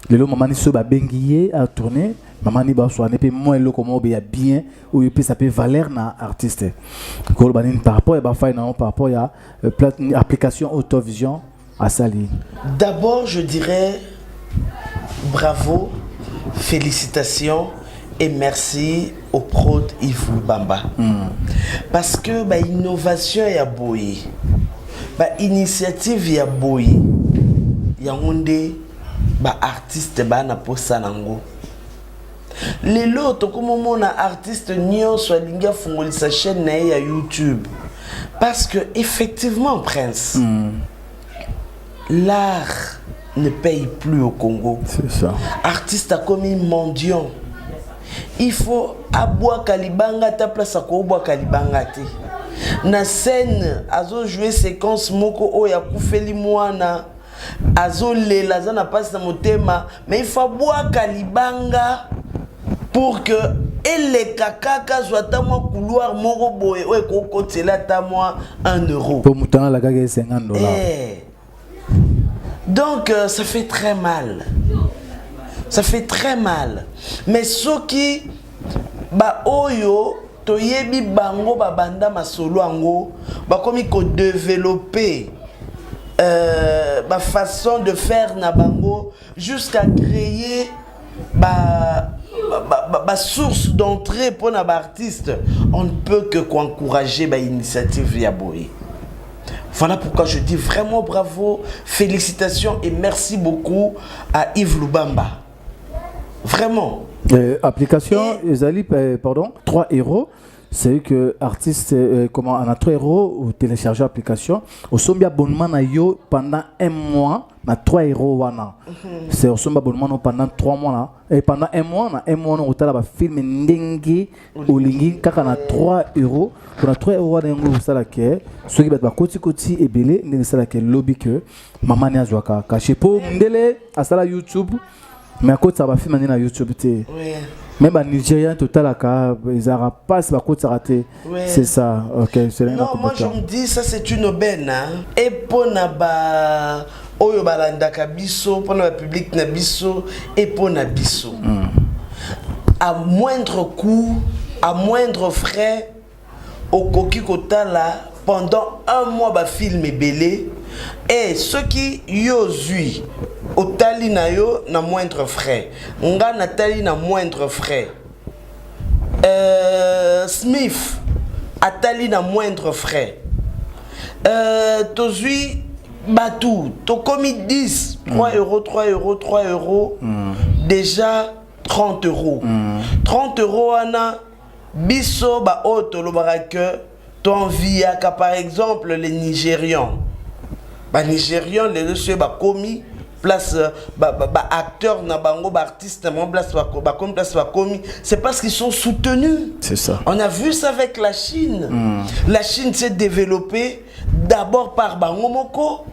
le maman ni so ba bengié a tourner maman ni ba soigner puis moi le comment bien bien ou il peut s'appeler valeur na artiste ko ba ni par rapport à ba faille par rapport à application Top Vision à Sali. D'abord je dirais bravo, félicitations et merci au prod Ivilubamba. Parce que bah innovation ya boy. Bah initiative ya boy. Ya onde ba artiste ba na posa nango. Lelo to comme mona artiste nyonso alinga fungolisa chaîne na ya YouTube. Parce que effectivement Prince l'art ne paye plus au Congo. C'est ça. Artiste a commis mendiant. Il faut aboua kalibanga ta place à koboua kalibanga te. Na scène azo jouer séquence moko o ya kufeli mwana azo lela za na passe na motema mais il faut boire kalibanga pour que les kakaka soit ta moi couloir moko boye o ko kotela ta moi 1 euro pour mutana la gaga $50. Donc ça fait très mal. Ça fait très mal. Mais ce qui ba oyo toyebi bango ba banda masolo ango ba komi ko développer ba façon de faire na bango jusqu'à créer ba source d'entrée pour na artiste. On ne peut que qu'encourager ba initiative ya boye. Voilà pourquoi je dis vraiment bravo, félicitations et merci beaucoup à Yves Lubamba. Vraiment. Application, pardon, 3 €. C'est que artiste, comment, on a 3 € ou télécharger l'application. Au sombi abonnement na yo pendant 1 mois, na 3 € wana. C'est au sombi abonnement pendant 3 mois là. Et pendant 1 mois, on a un film ndenge ou lingi kaka na 3 €. Pour 3 € wana ngo sala ke, ceux qui ba koti et belé ndenge sala ke lobby que maman ni azwaka caché pour ndele asala YouTube. Mais à côté ça va film na YouTube té. Même en Nigeria total ils ont pas ba côté ça raté. C'est ça. OK, c'est non, moi je me dis ça c'est une aubaine hein. Et pour na ba oyo balandaka biso pour le public na biso et pour na biso. À moindre coût, à moindre frais au koki kotala pendant 1 mois ba film belé et ceux qui yozui au tali na yo na moindre frais nga na tali na moindre frais Smith a tali na moindre frais tozui batou to komi 10 3 €, 3 €, 3 €, déjà 30 €. 30 € wana biso ba auto lo barake to envia ka par exemple les Nigérians. Ba Nigérians les deux ba komi place ba acteurs na bango ba artistes na place ba comme place ba komi, c'est parce qu'ils sont soutenus. C'est ça. On a vu ça avec la Chine. La Chine s'est développée d'abord par bango moko.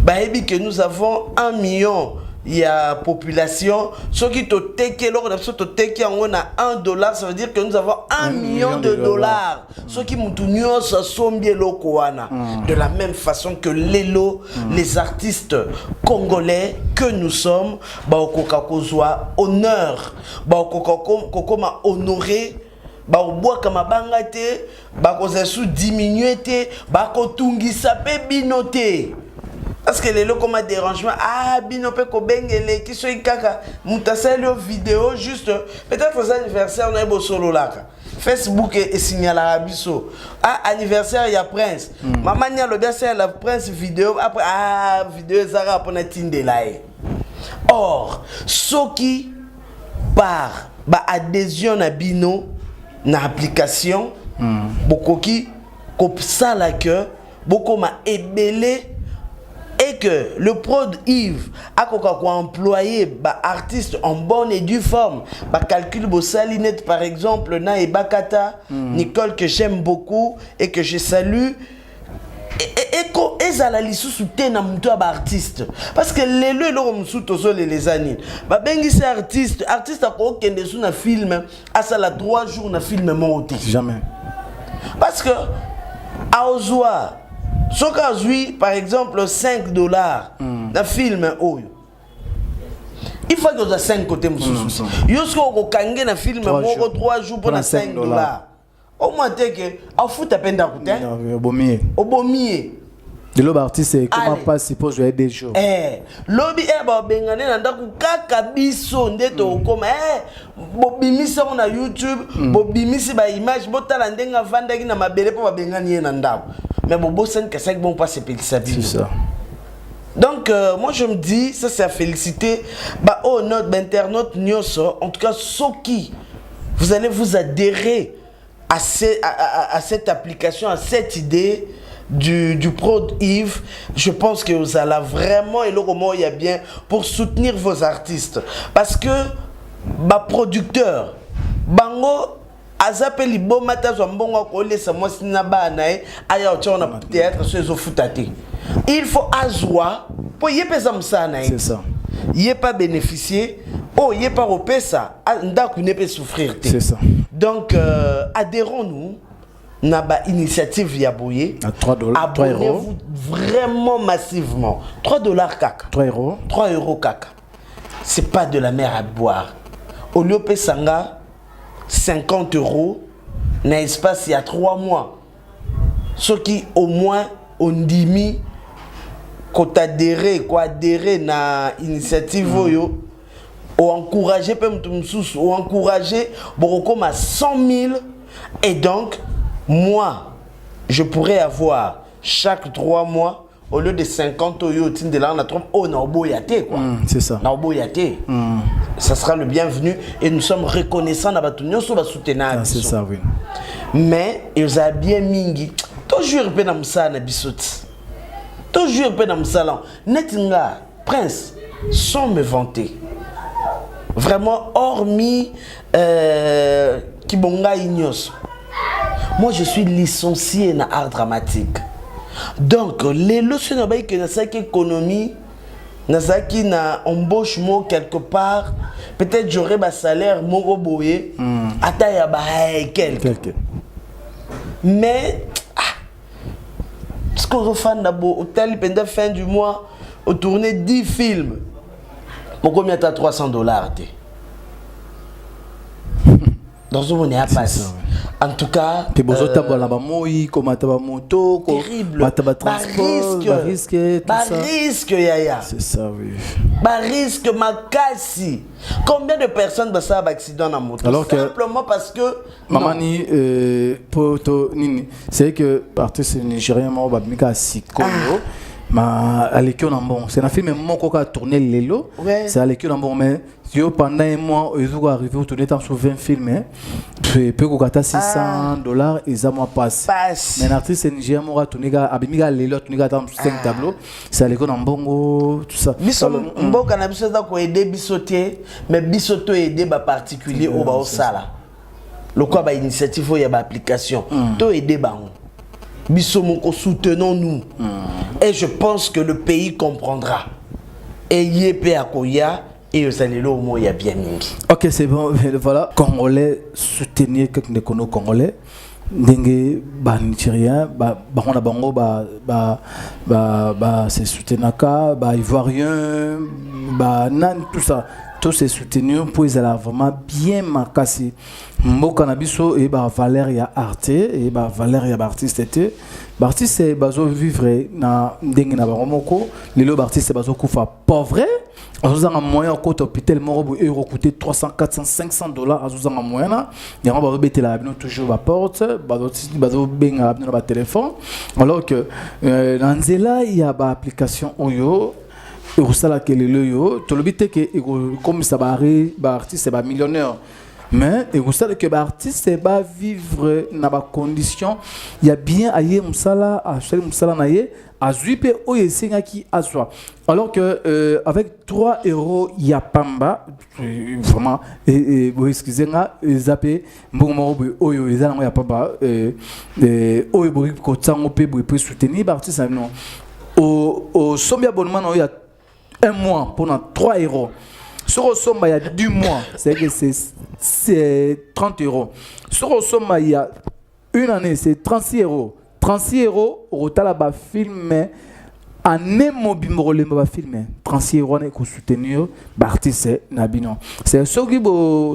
Ba ebi que nous avons 1 million il y a population, ceux qui te teke lors de ce te teke on a $1, ça veut dire que nous avons 1 million de dollars. Ceux qui m'ont ça sont bien lokoana. De la même façon que les artistes congolais que nous sommes, ba okoka kozwa honneur, ba okoka ma honoré, ba oboa kama bangate, ba kozasu diminuer te, ba kotungisa pe binote. Parce que les locaux comme dérangement, binope ko bengele qui soit kaka mutaseli vidéo juste peut-être aux anniversaires on a beau solo là. Facebook et signal arabiso. Anniversaire il y a Prince. Maman y a le bien c'est la Prince vidéo après vidéo zara pour netinde là. Or, ce qui par adhésion na bino na application beaucoup qui comme ça là que beaucoup m'a ébélé. Et que le prod Yves a employé bah artiste en bonne et due forme, bah calcul Bossalinette par exemple, na et Bakata, Nicole que j'aime beaucoup et que je salue. Et ça la lisu soutien na muto ba artiste parce que le msuto so les années ba bengi c'est artiste a ko kende sou na film a ça la 3 jours na film monté jamais parce que a Ozoa ce cas par exemple $5 dans film oyo il faut que ça 5 côtés mususu yosko ko kange na film moko 3 jours pour na $5 au moins t'es que a foot à peine d'acoûter obomier de l'autre artiste c'est comment pas suppose jouer des jours lobby ba bengane na ndaku kaka biso ndeto koma bobimisa na YouTube bobimisi ba image botala ndenga vandaki na mabele po ba bengani na ndako mais bobo sen que ça bon pas c'est ça. Donc moi je me dis ça c'est à féliciter bah oh notre internaute nyoso en tout cas Soki vous allez vous adhérer à cette application à cette idée du Prod Yves, je pense que vous allez vraiment et le moment il y a bien pour soutenir vos artistes. Parce que, bah, producteur, bango, azape libo mata zombongo kole sa moi sinaba nae aya otona théâtre sur les futate. Il faut azwa pour y pesa msana. C'est ça. Y pas bénéficier, oh y pas repesa, ndaku ne peut souffrir. C'est ça. Donc adhérons-nous. Naba initiative Yaboye à $3. Abonnez-vous vraiment massivement. $3 caca. 3 euros. 3 euros caca. C'est pas de la mer à boire. Au lieu de Sanga, 50 euros, dans l'espace il y a 3 mois. Ce qui au moins on dit qu'on adhéré à l'initiative ou encourager ou encourager beaucoup à 100 000 et donc moi, je pourrais avoir chaque 3 mois, au lieu de 50 euros, de là, on a trop, on a boyaté quoi. C'est ça. On a boyaté. Ça sera le bienvenu et nous sommes reconnaissants d'avoir tout nous sur soutenir. C'est ça, oui. Mais ils ont bien mingi. Toujours pe na musala bisoti. Toujours pe na musala. Netinga prince sans me vanter. Vraiment hormis Kibonga Ignos. Moi, je suis licencié en art dramatique. Donc, les leçons que dans cette économie, dans cette embauchement quelque part, peut-être j'aurais un salaire moroboye, à taille quelque. Mais, parce qu'on fait au tel pendant fin du mois, on tourne 10 films. Pour combien tu as $300? Dans ce moment, il n'y a pas ça. En tout cas, terrible. Risque, yaya. C'est ça, oui. Risque, makasi. Combien de personnes ont un accident dans moto? Alors simplement parce que. Mamani, c'est que l'artiste nigérien m'a dit que c'est c'est un film qui a tourné Lelo. C'est à l'école mais pendant un mois, ils ont arrivé à tourner sur 20 films. Puis peu qu'on $600 et ça moi passe. Mais l'artiste nigérien m'a tourné à Lelo, tourné dans 5 tableaux. C'est à l'école tout ça. Bon cannabis ko aider bisoté, mais bisoto aider ba particulier au ba sala. Le quoi ba initiative il y a ba application. To aider ba Bissomoko, soutenons-nous. Et je pense que le pays comprendra. Et Yépe Akoya et Osalelo Omo ya bien mingi. Ok, c'est bon. Voilà. Congolais, soutenir quelqu'un de Congolais. Ndenge ba Nigérien, on a bango c'est soutenaka, ivoirien, nan tout ça. Tous ces soutenus pour ils allaient vraiment bien marquer. Mon cannabiso et Valéria Arte et Valéria artiste était artiste c'est bazo vivre na ndenge na baromoko lelo artiste c'est bazo kufa pauvre azozanga moyen ko hôpital morobo euro coûter 300 400 $500 azozanga moyen na yango bazo betela bino toujours ba porte bazo benga bino ba téléphone alors que dans nzela il y a ba application oyo et au salaire que le yo to le bité que comme ça va artiste c'est millionnaire mais et vous savez que l'artiste va vivre dans des conditions il y a bien ailleurs musala à chez musala naie à zuipe o yesenga qui aswa alors que avec 3 euros il y a pamba vraiment et vous excusez-moi zapé mbongo oyo ezana ya pamba oyo boyi ko tsango pe boyi soutenir l'artiste non au sombi abonnement il y a 1 mois pendant 3 euros. Sur le somme, il y a 2 mois, c'est 30 euros. Sur le somme, il y a 1 année, c'est 36 euros. 36 euros, au total, il film, en un mois, il film. 36 euros, pour soutenir l'artiste Nabino. C'est ceux qui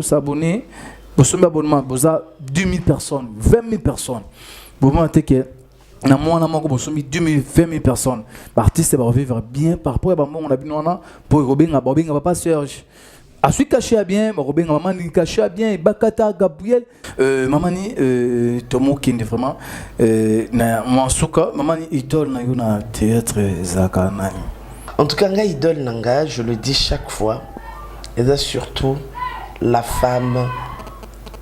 s'abonner, pour son abonnement, vous avez 2000 personnes, 20 000 personnes. Vous voyez que na moi na moko bosomi 20 000 personnes l'artiste va vivre bien par rapport à on a bien pour Robinga papa Serge a su caché bien Robinga maman ni caché bien Bakata Gabriel maman ni Tomo Kinde vraiment na moi souka maman ni idole na yo na théâtre zakana. En tout cas nga idole nanga je le dis chaque fois et c'est surtout la femme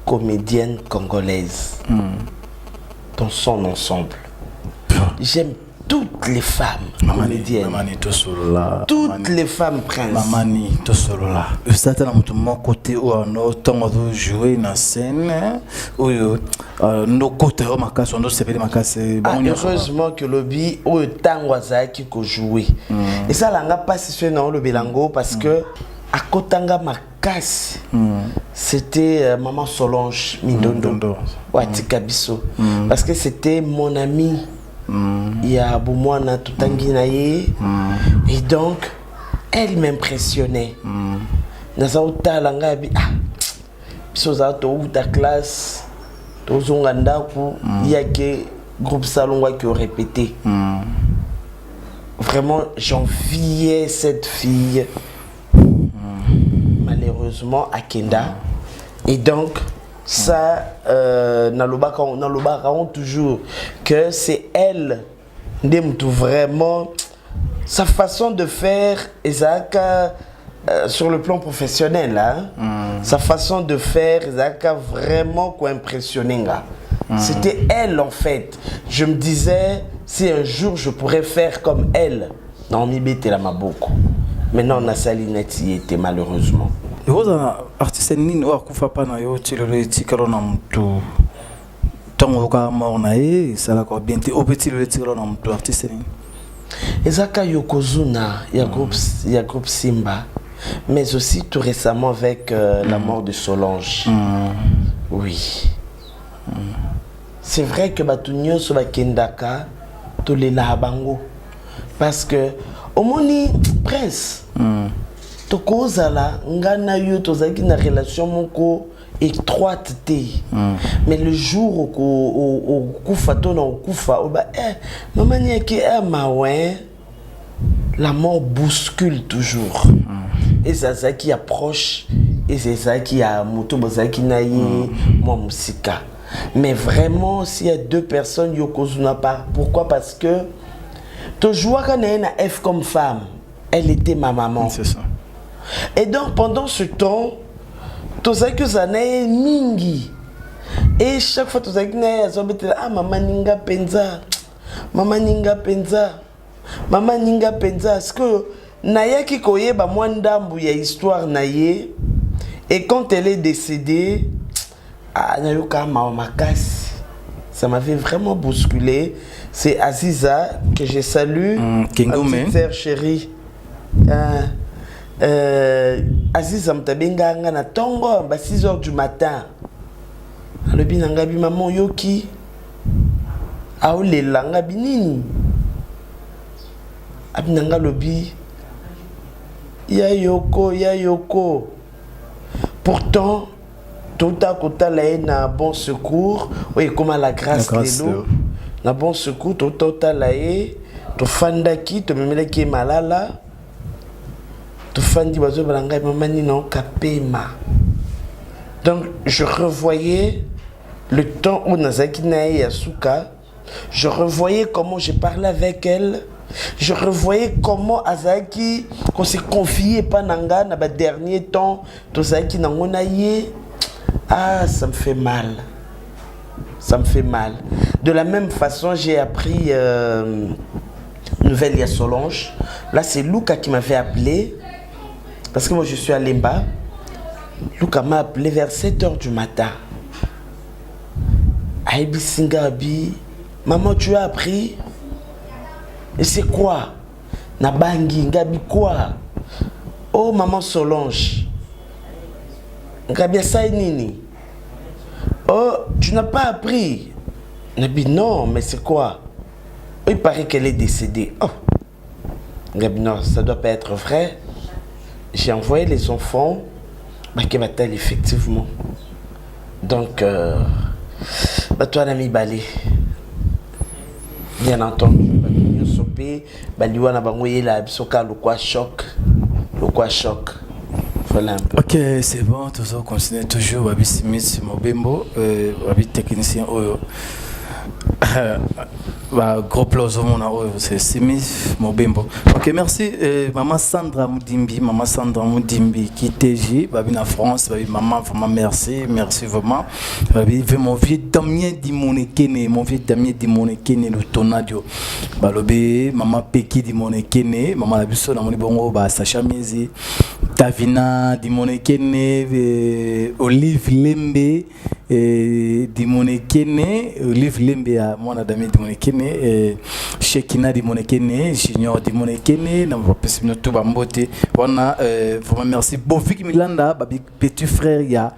comédienne congolaise dans son ensemble. J'aime toutes les femmes comédiennes. Toutes les femmes princes. Mamani to solo là. Ça t'as mon côté ou un autre de jouer na scène ou nos côtés au macasse on se fait macasse. Heureusement que lobby au tango azaki ko jouer. Et ça langa pas si c'est dans le belango parce que à Kotanga Makas, c'était Maman Solange Mindondo, Watika Bisso. Parce que c'était mon ami. Il y a Boumouana Tutanginaye. Et donc, elle m'impressionnait. Nazaouta Langabi, Bisozato ou ta classe, Tozongandaku, il y a que groupe Salonga qui ont répété. Vraiment, j'enviais cette fille. Malheureusement à Kenda. Et donc ça nalobaka toujours que c'est elle vraiment sa façon de faire Ezaka sur le plan professionnel sa façon de faire Ezaka vraiment quoi impressionner. C'était elle en fait. Je me disais si un jour je pourrais faire comme elle. Non mi bete la maboko. Maintenant on a Salineti était malheureusement. Vous artiste nini wa kufa pa na yo tilolo tikalo na mtu tango ka mornae sala ko bien au petit le tikalo na mtu artiste nini Ezaka Yokozuna il y a groupe Simba mais aussi tout récemment avec la mort de Solange. Oui. C'est vrai que batunyo so bakendaka to le labango parce que au moni prince tokozala ngana yo tozaki na relation moko étroite té mais le jour au kufa to na kufa oba maman nyeke mawe la mort bouscule toujours et c'est ça qui approche et c'est ça qui a moto bozaki na ye moi musika mais vraiment s'il y a deux personnes yokozuna pas pourquoi parce que to joua kana na F comme femme elle était ma maman. C'est ça. Et donc pendant ce temps, tout ça que ça n'est mingi. Et chaque fois tout ça que n'est maman ninga penza, maman ninga penza, maman ninga penza. Parce que naya ki koye ba mwandambu ya histoire naye. Et quand elle est décédée, nayoka mamakasi. Ça m'avait vraiment bousculé. C'est Aziza que je salue, ma petite sœur chérie. Aziza mtabenga na tongo ba 6h du matin. Alobi nangabi maman yoki. Aolela ngabi nini? Abinanga lobi. Ya yoko. Pourtant tout à côté là na bon secours, oui comme à la grâce de l'eau. Na bon secours tout à là to fandaki to memeleki malala. Donc je revoyais le temps où Nazaki Nae Yasuka, je revoyais comment j'ai parlé avec elle, je revoyais comment Azaki, qu'on s'est confié Pananga dans le dernier temps, Tozaki Nangonaye. Ah, ça me fait mal. Ça me fait mal. De la même façon, j'ai appris nouvelle, il y a Solange. Là, c'est Luca qui m'avait appelé. Parce que moi je suis à Lemba. Luca m'a appelé vers 7h du matin. Aibi Singabi, maman tu as appris? Et c'est quoi? Nabangi, Ngabi quoi? Oh maman Solange. Ngabi Sainini. Oh, tu n'as pas appris? Ngabi non, mais c'est quoi? Oh, il paraît qu'elle est décédée. Oh. Ngabi non, ça doit pas être vrai. J'ai envoyé les enfants, Bakebatel effectivement. Donc, toi l'ami Balé, bien entendu, Batunyo Sopé, Baliwana Bangoye la Bisoka, le quoi choc. Voilà un peu. Ok, c'est bon, tout ça continue toujours. Babi Smith, Mobembo, Babi technicien Oyo. Gros plus c'est Simif Mobembo. Ok, merci. Maman Sandra Moudimbi qui TJ, babi en France, babi maman vraiment merci vraiment. Babi mon vieux Damien Dimonekene, le Tonadio. Balobe maman Peki Dimonekene, maman la biso na moni bongo ba Sacha Mizi, Tavina Dimonekene, Olive Lembe Dimonekene, Olive Lembe à mon ami Dimonekene, Shekina Dimonekene, Junior Dimonekene, na mopesino to bambote. Wana vraiment merci. Bofik Milanda, babi petit frère ya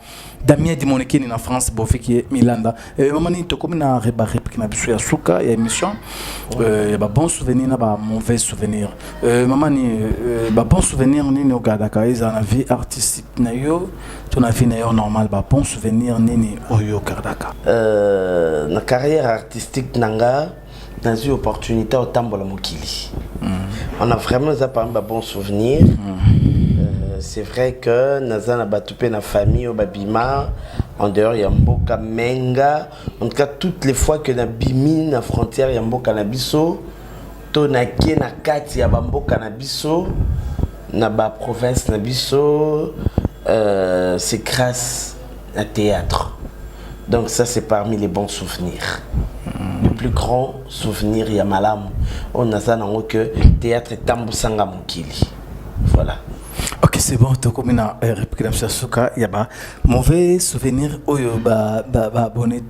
Damien Dimonekene en France, Bofik Milanda. Maman ni to comme na réplique na biso ya suka ya émission. Ba bon souvenir na ba mauvais souvenir. Maman ni ba bon souvenir ni no gadaka ils en vie artistique na yo, ton avis na yo normal ba bon souvenir ni oyo kardaka. Na carrière artistique nanga dans une opportunité au Tambola Mokili. On a vraiment pas un bon souvenir. C'est vrai que Nazana Batoupé na famille au Babima en dehors Yamboka Menga. En tout cas toutes les fois que na bimi na frontière Yamboka na biso to na kie na kati ya Bamboka na biso na ba province na biso c'est grâce à théâtre. Donc ça c'est parmi les bons souvenirs. Le plus grand souvenir Yamalam on a ça dans que théâtre Tambusanga Mokili. Voilà. Ok, c'est bon, tu as comme une réplique d'Amsasuka, il y a mauvais souvenir, oyo bonnet,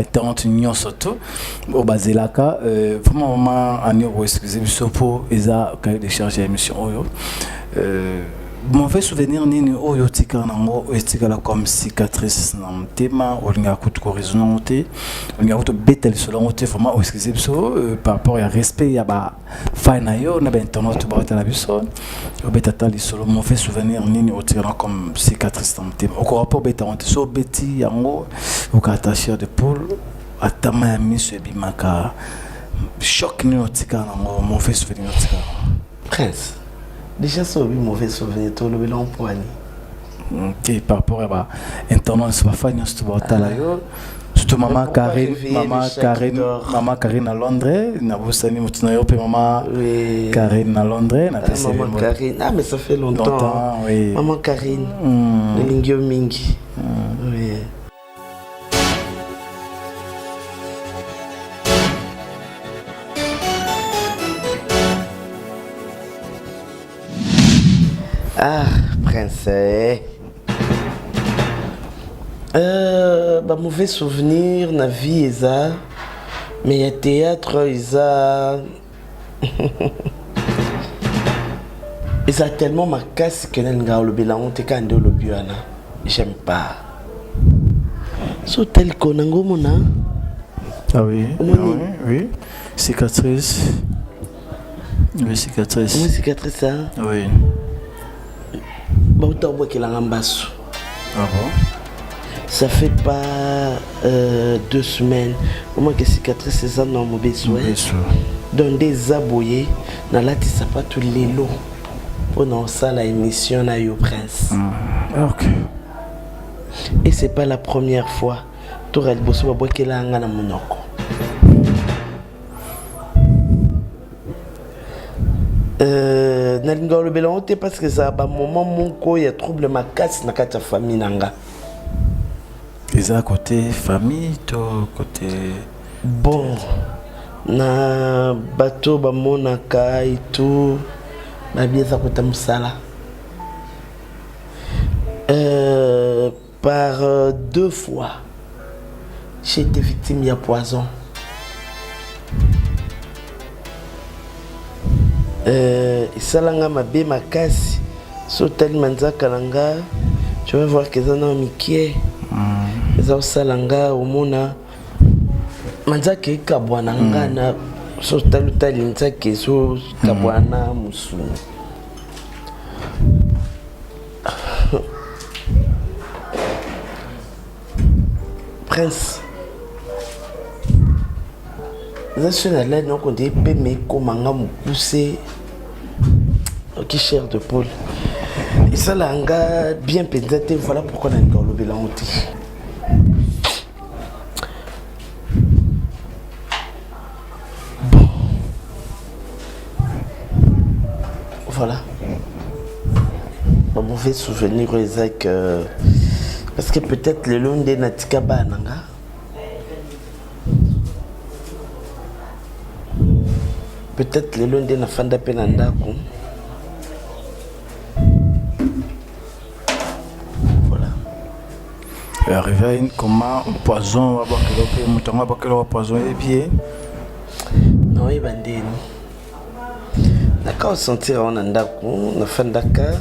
étant union surtout, au Bazelaka, vraiment, maman, excusez-moi, pour Eza, quand il décharge l'émission, oyo. Mauvais souvenir ni oyo tika nango etika la comme cicatrice na mtema olinga kutuko résonante olinga kuto betel solongote vraiment excusez-moi par rapport à respect ya ba fina yo na ben tono to ba ta biso obeta li solo mauvais souvenir ni otika comme cicatrice na mtema au rapport beta on so beti yango au attaché de poule atama ya miso ebimaka choc ni otika nango mauvais souvenir otika Prince. Déjà, c'est un mauvais souvenir, tout le bilan poigné. Ok, par rapport à l'internet, c'est pas fini, c'est pas talayo. Surtout maman Karine à Londres, na bosani mutuna yope maman Karine à Londres, na maman Karine. Ah mais ça fait longtemps. Oui. Maman Karine. Le lingio mingi. Oui. Ah, Prince. Mauvais souvenir, na vie, Isa. Mais il y a théâtre, Isa. Isa tellement ma casse que le bilan, t'es quand le biana. J'aime pas. So tel qu'on a mona. Ah oui, oui. Cicatrice. Oui, cicatrice. Oui, cicatrice, hein? Oui. Ah bon? Ça fait pas 2 semaines. Comment que cicatrice c'est ça non mauvais souhait. Dans des aboyés, dans la tisse pas tous les lots. Pendant ça la émission na yo Prince. Ok. Et c'est pas la première fois. Tu aurais bossé ba boké la ngana monoko. Nalinga le belonte parce que ça ba moment mon ko il y a trouble ma casse na kata famille nanga. Et à côté famille to côté bon na bateau ba monaka et tout ba bieza kota musala. Par 2 fois j'ai été victime de poison. Salanga mabe makasi so tali manzaka langa tu vas voir que ça non mikie ça salanga omona manzaka kabwana ngana so tali nzaka so kabwana musu Prince ça c'est la lettre donc on dit mais comment me pousser qui chair de poule et ça là bien pensé voilà pourquoi on a encore le bilan Voilà. Un mauvais souvenir, Isaac. Parce que peut-être le long de Natika Bananga. Peut-être le long de Nafanda Penandako. Voilà. Arrivé à une comment poison, un poison et bien. Non, il va dire. D'accord, sentir en Andako, Nafandaka.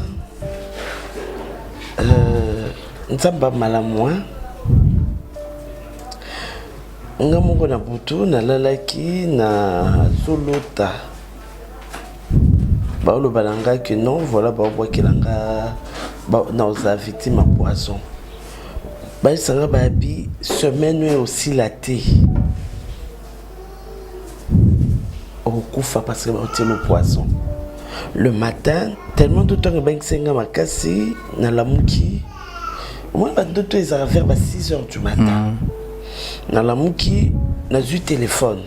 Nzamba malamoa. Nga moko na butu na lalaki na solota. Baolo balanga que non, voilà baobwa kelanga na oza victime à poison. Ba sanga babi semaine aussi la thé. Au kufa parce que ba le poison. Le matin, tellement de temps que ben senga makasi na lamuki. Moi ba d'autres ils arrivent vers 6h du matin. Dans la mouki, n'a eu téléphone.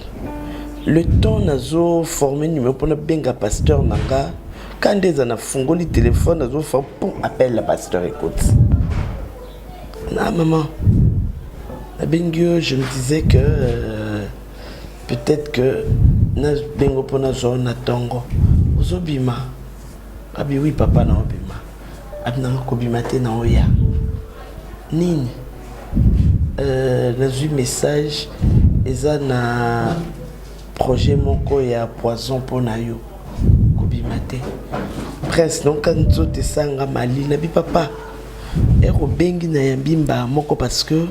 Le temps n'a formé numéro pour le benga pasteur nanga. Quand des en a fongé le téléphone, n'a fait pour appel la pasteur écoute. Na maman, la bengue, je me disais que peut-être que n'a bengo pour na zone na tongo. Ozobima. Abi oui papa na obima. Abi na kobima te na oya. Nini. J'ai eu message eza na projet moko ya poison pour nayo kobimate prince donc quand tu te sanga mali na bi papa ero bengi na yambimba moko parce que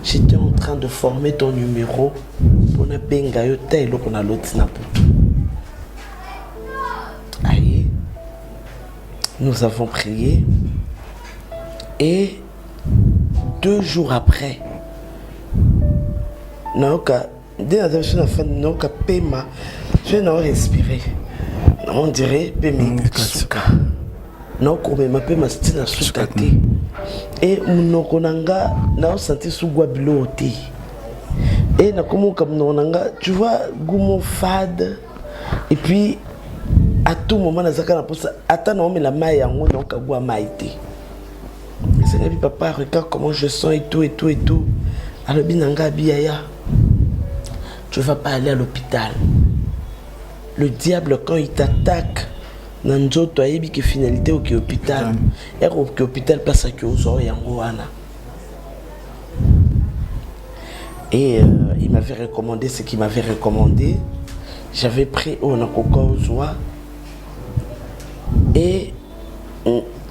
j'étais en train de former ton numéro pour na benga yo tailo kona loti na putu. Aïe, nous avons prié et 2 jours après Naoka, dès la fin de Naoka Pema, je n'ai respiré. On dirait Pema Suka. Naoka Pema Pema Stina Sukate. Et Munokonanga, Nao senti Sugwa Bilote. Et Nakomo Kamnonanga, tu vois, Gumo Fad. Et puis, à tout moment, Nazaka Naposa, attends, mais la maille en haut, donc à Gua Maïté. C'est là, papa, regarde comment je sens et tout, et tout, et tout. Alors, Binanga Biaya. Tu ne vas pas aller à l'hôpital. Le diable, quand il t'attaque, Nanzo, tu as dit que finalité au hôpital. Et au hôpital, passe à Kyozo et Angoana. Et il m'avait recommandé ce qu'il m'avait recommandé. J'avais pris au Nakoka Ozoa. Et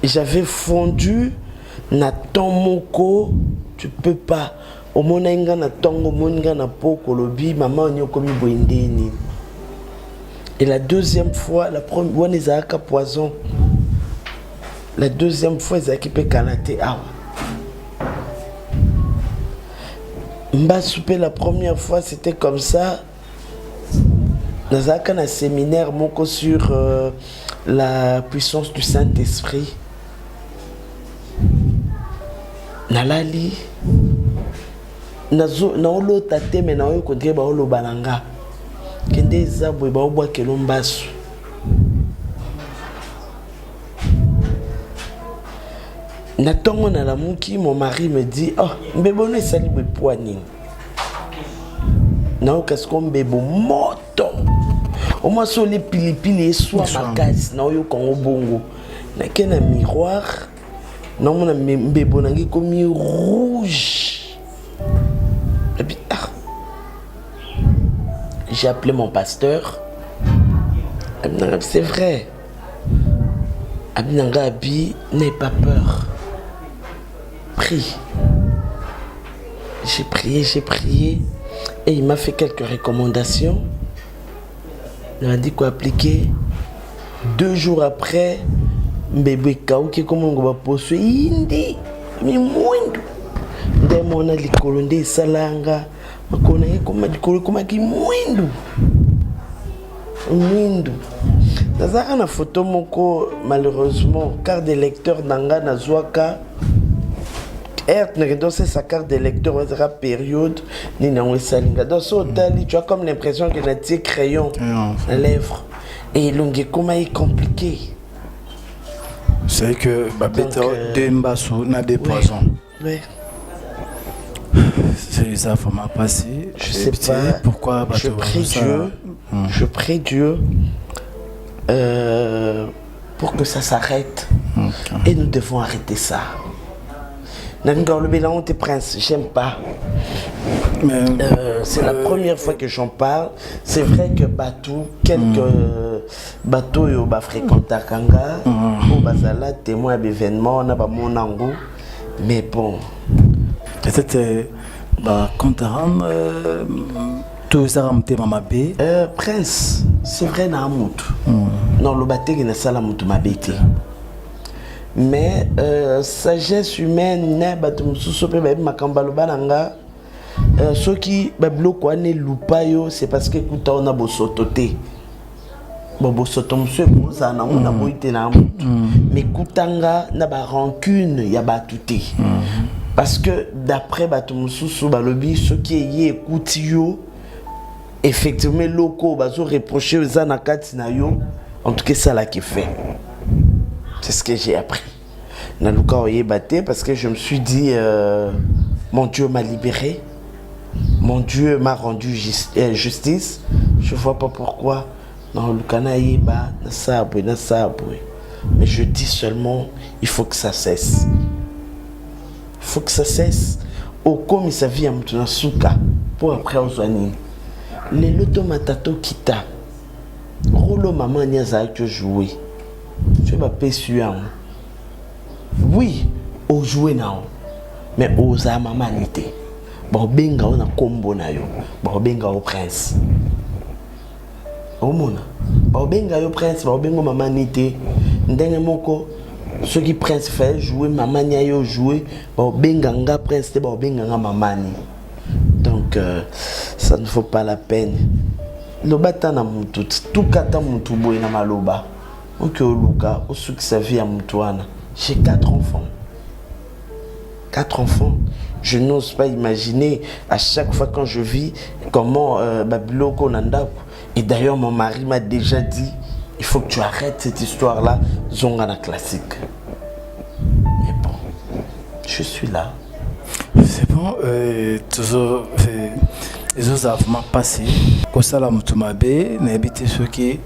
j'avais fondu Naton Moko. Tu peux pas. Au monenga na tongo monenga na poko lobi maman nyokomi boindeni. Et la deuxième fois, la première fois ils avaient poison. La deuxième fois ils avaient kanaté awa. Mba soupé la première fois c'était comme ça. Nous avons un séminaire moko sur la puissance du Saint-Esprit. Nalali naolo tate me na oyo kodre ba olo balanga kende zabwe ba obwa kelombasu na tongo na la muki mon mari me dit oh mbebono esali bwe poani na okasko mbebo moto au moins sur les pilipili soit makasi na oyo kongo bongo na kena miroir na mona mbebo nangi komi rouge. J'ai appelé mon pasteur. C'est vrai. Abinanga Abi, n'aie pas peur. Prie. J'ai prié. Et il m'a fait quelques recommandations. Il m'a dit quoi appliquer. 2 jours après, bébé Kaouki, comment on va poser Indi. Mais moindre. Ndemona likolonde salanga. Makona yekoma dikolo koma ki mwindu. Nazaka na photo moko malheureusement carte de lecteur nanga na zwaka. C'est sa carte de lecteur à période ni na wesalinga. Dans ce tali tu as comme l'impression que na tia crayon na lèvre et longue comment est compliqué. C'est que des mbasou n'a des poisons. Oui. C'est ça, faut m'a passé. Je sais pas pourquoi. Je prie Dieu pour que ça s'arrête. Okay. Et nous devons arrêter ça. Le bilan de prince, j'aime pas. C'est la première fois que j'en parle. C'est vrai que quelques bateaux yo ba fréquentent Kanga, ou bazala témoin d'événements, on a pas mon ango, mais bon. Peut-être quand tout ça ramté mama bé. Prince, c'est vrai na mutu. Non le bateau qui na sala mutu mabete. Mais sagesse humaine ne batum susope ba makamba lobananga ceux qui bloquent ne lupayo c'est parce que kuta on a bosototé bosoto monsieur boza na mona boité na mais kutanga na ba rancune ya batuté parce que d'après batum susu balobi ceux qui y écoute yo effectivement locaux bazo reprocher aux anakati na yo en tout cas ça là qui fait. C'est ce que j'ai appris. Naluka oye batté parce que je me suis dit mon Dieu m'a libéré. Mon Dieu m'a rendu justice. Je vois pas pourquoi. Non, Lukana yeba na sabwe. Mais je dis seulement il faut que ça cesse. Il faut que ça cesse. Au comme sa vie à mutuna suka pour après ozwani. Les lotomatato kita. Rolo maman niaza que jouer. Tu vas pésuer. Oui, au jouer now. Mais aux amamanité. Bon benga on a combo na yo. Bon benga au prince. Au mona. Bon benga au prince, bon benga mamanité. Ndenge moko ceux qui prince fait jouer mamania yo jouer. Bon benga nga prince, bon benga nga mamani. Donc ça ne vaut pas la peine. Lobata na mutu, tout kata mutu boy na maloba. Ok, Luka, au succès vie à Moutouana. J'ai 4 enfants. 4 enfants. Je n'ose pas imaginer à chaque fois quand je vis comment Babiloko Nanda. Et d'ailleurs, mon mari m'a déjà dit il faut que tu arrêtes cette histoire-là. Zongana classique. Mais bon, je suis là. C'est bon, toujours. Les autres avons passé. Comme ça, la Moutumabe, n'habite ceux qui.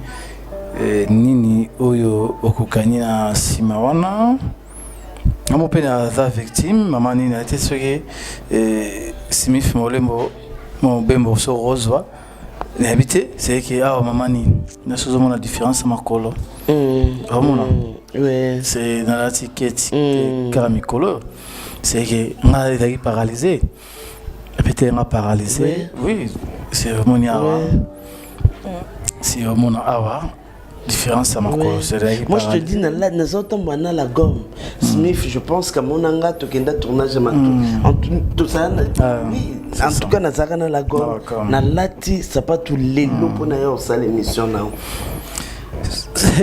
Nini oyo okukani na sima wana amo pe na za victime mama nini ate soki Smith molembo mon bembo so rose na habité c'est que ah mama nini na sozo mona différence makolo amona ouais c'est dans la ticket caramicolo c'est que on a été paralysé peut-être on a paralysé oui c'est vraiment c'est vraiment awa différence à ma cause. Moi je te dis nous autres la gomme Smith je pense que mon anga tokenda tournage en tout ça oui en tout cas nazaka na la gomme na lati ça pas tout les lots pour na yo ça l'émission là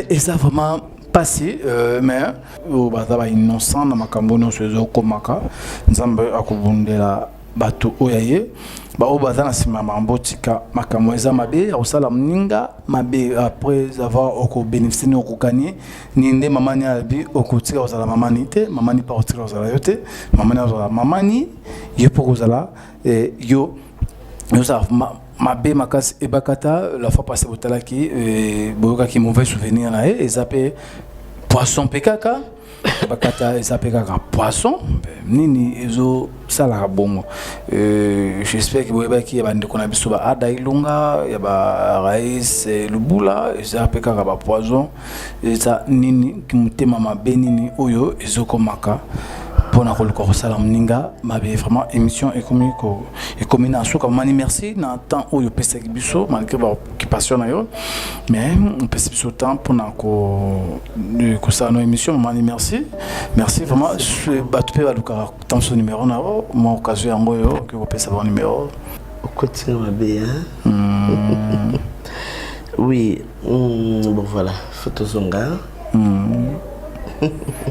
et ça vraiment passé mais au bazaba innocent na makambo no sezo komaka nzambe akubundela bato oyaye ba obazana sima mambotika makambo eza mabe osala mninga mabe après avoir oko bénéficier no kokani ninde mamani abi okotika osala mamani te mamani pa otika osala yote mamani osala mamani yepo kozala yo ça mabe makasi ebakata la fois passée botalaki boyoka ki mauvais souvenir na et zape poisson pekaka bakata ezapeka ka poisson nini ezo sala bongo j'espère que boyeba ki bande kona biso ba ada ilunga ya ba rais lubula ezapeka ka ba poison eza nini kimutema mabe nini oyo ezokomaka pona koluka sala mninga mabe vraiment émission ekomi na suka mani merci na temps oyo pesa biso malgré ba occupation na yo mais on pesa biso temps pona ko sala no émission mani merci vraiment batu pe baluka temps son numéro na mo occasion yango yo que ko pesa bon numéro au quotidien mabe hein oui bon voilà photo zonga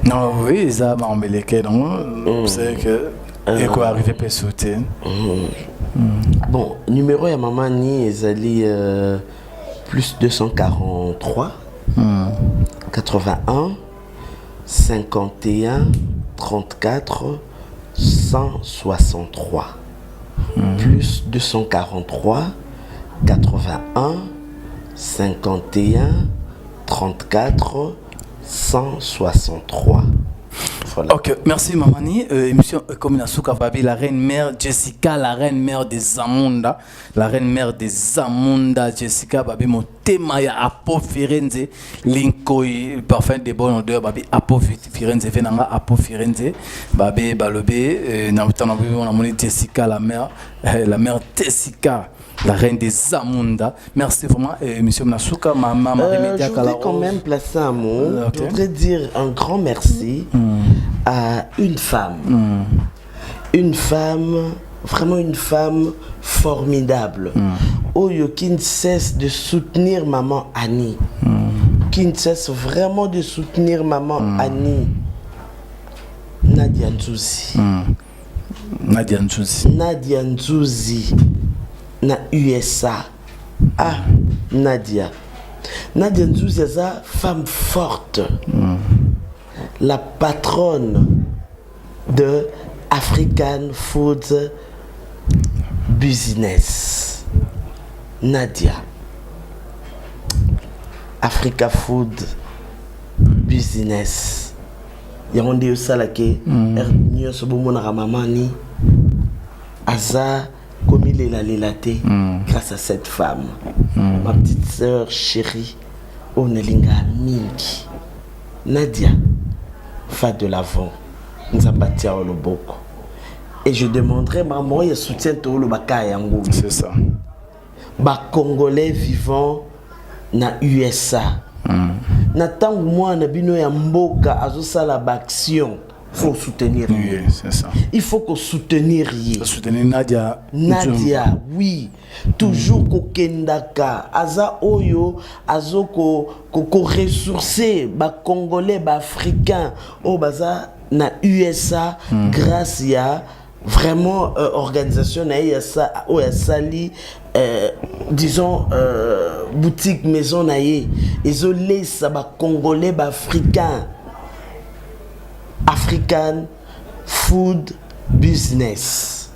non oui ça m'a embellequé donc c'est que et quoi arriver peut sauter bon numéro ya maman ni ezali plus 243 81 51 34 163 plus 243 81 51 34 163. Voilà. Ok, merci Mamani. Émission comme Nasuka Babi, la reine mère Jessica, la reine mère des Amunda, la reine mère des Amunda, Jessica Babi, mon thème ya Apo Firenze, Linkoi, parfum de bonne odeur, Babi Apo Firenze, Venanga Apo Firenze, Babi Balobé, on a monné Jessica, la mère Jessica. La reine des Amunda. Merci vraiment, monsieur Nasuka, maman Je voudrais quand même placer un mot. Je voudrais dire un grand merci à une femme. Une femme, vraiment une femme formidable. Oyo qui ne cesse de soutenir maman Annie. Qui ne cesse vraiment de soutenir maman Annie. Nadia Nzouzi. Nadia Nzouzi. Nadia Nzouzi. Na USA. Ah, Nadia. Nadia Nzouzi est une femme forte. La patronne de African Food Business. Nadia. Africa Food Business. Il y a un des là qui est Ramamani. Aza. Comme il est la grâce à cette femme, ma petite sœur chérie, Onelinga Mingi, Nadia, fa de l'avant, Nzabatia Oloboko. Et je demanderai, maman, il soutient tout le Bakayango. C'est ça. Ba Congolais vivant na USA. Na tangu moi na bino ya mboka azosala action. Il faut soutenir. Oui, c'est ça. Il faut qu'on soutenir. Soutenir Nadia. Nadia, oui. Toujours ko kendaka. Aza oyo, azo ko ressourcer ba Congolais, ba Africains. Oh baza na USA grâce à vraiment organisation na yasa o ya sali disons boutique maison na ye. Isolé ça ba Congolais, ba Africains. African Food Business.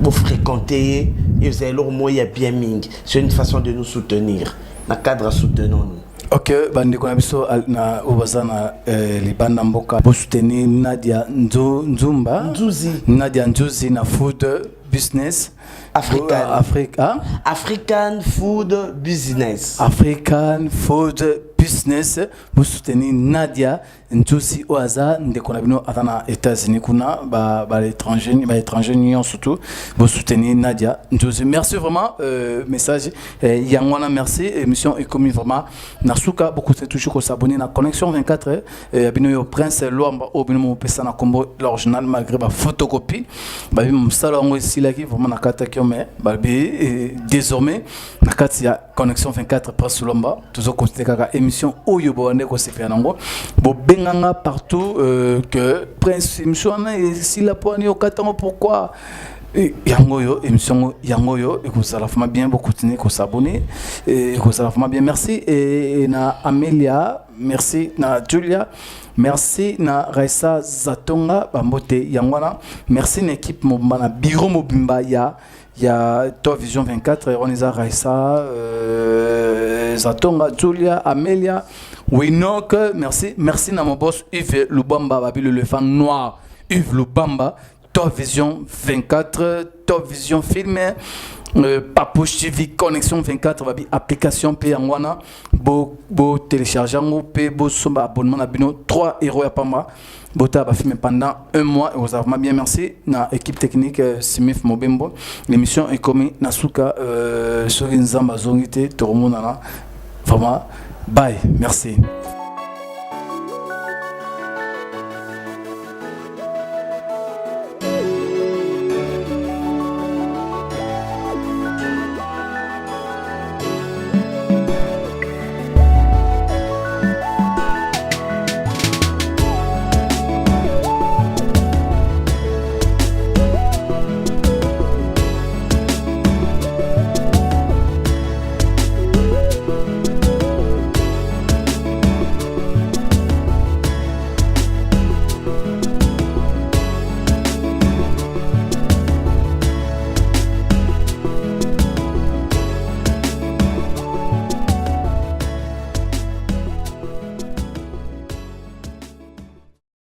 Vous fréquentez et vous allez leur moyen bien ming. C'est une façon de nous soutenir. Dans le cadre soutenons-nous. Ok, bande konabiso na obazana libanda mboka pour soutenir Nadia Nzumba. Nadia Nzouzi na Food Business. African Food Business. African Food Business. Pour soutenir Nadia Nzouzi Oaza, ndekona atana États-Unis kuna ba étrangers nion surtout pour soutenir Nadia Nzouzi. Merci vraiment message yangwana merci émission est commis vraiment Nasuka beaucoup c'est toujours ko s'abonner na connexion 24 abino yo Prince Luamba obino pesa na combo l'original malgré ba photocopie ba msala ngo isilaki vraiment na kata mais désormais na kati ya connexion 24 Prince Luamba toujours considérer kaka émission oyo bonde ko se faire nango bo benganga partout que Prince émission si la poignée au katango pourquoi yangoyo émission yangoyo et que ça la fait bien beaucoup continuer ko s'abonner et que ça la fait bien merci et na Amelia merci na Julia merci na Raissa Zatonga bambote yangwana merci na équipe mobana bureau mobimba ya Top Vision 24 on est à Raissa Zatonga Julia Amelia Winok merci na mon boss Yves Lubamba babi le fan noir Yves Lubamba Top Vision 24 Top Vision Film Papouche TV Connexion 24 babi application pe yangwana bo télécharger ngo pe bo somba abonnement na bino 3 euros ya pamba bota ba filmer pendant un mois et vous avez bien merci na équipe technique Simif Mobembo l'émission est commis Nasuka sur Nzamba Zongité tout le monde là vraiment bye merci.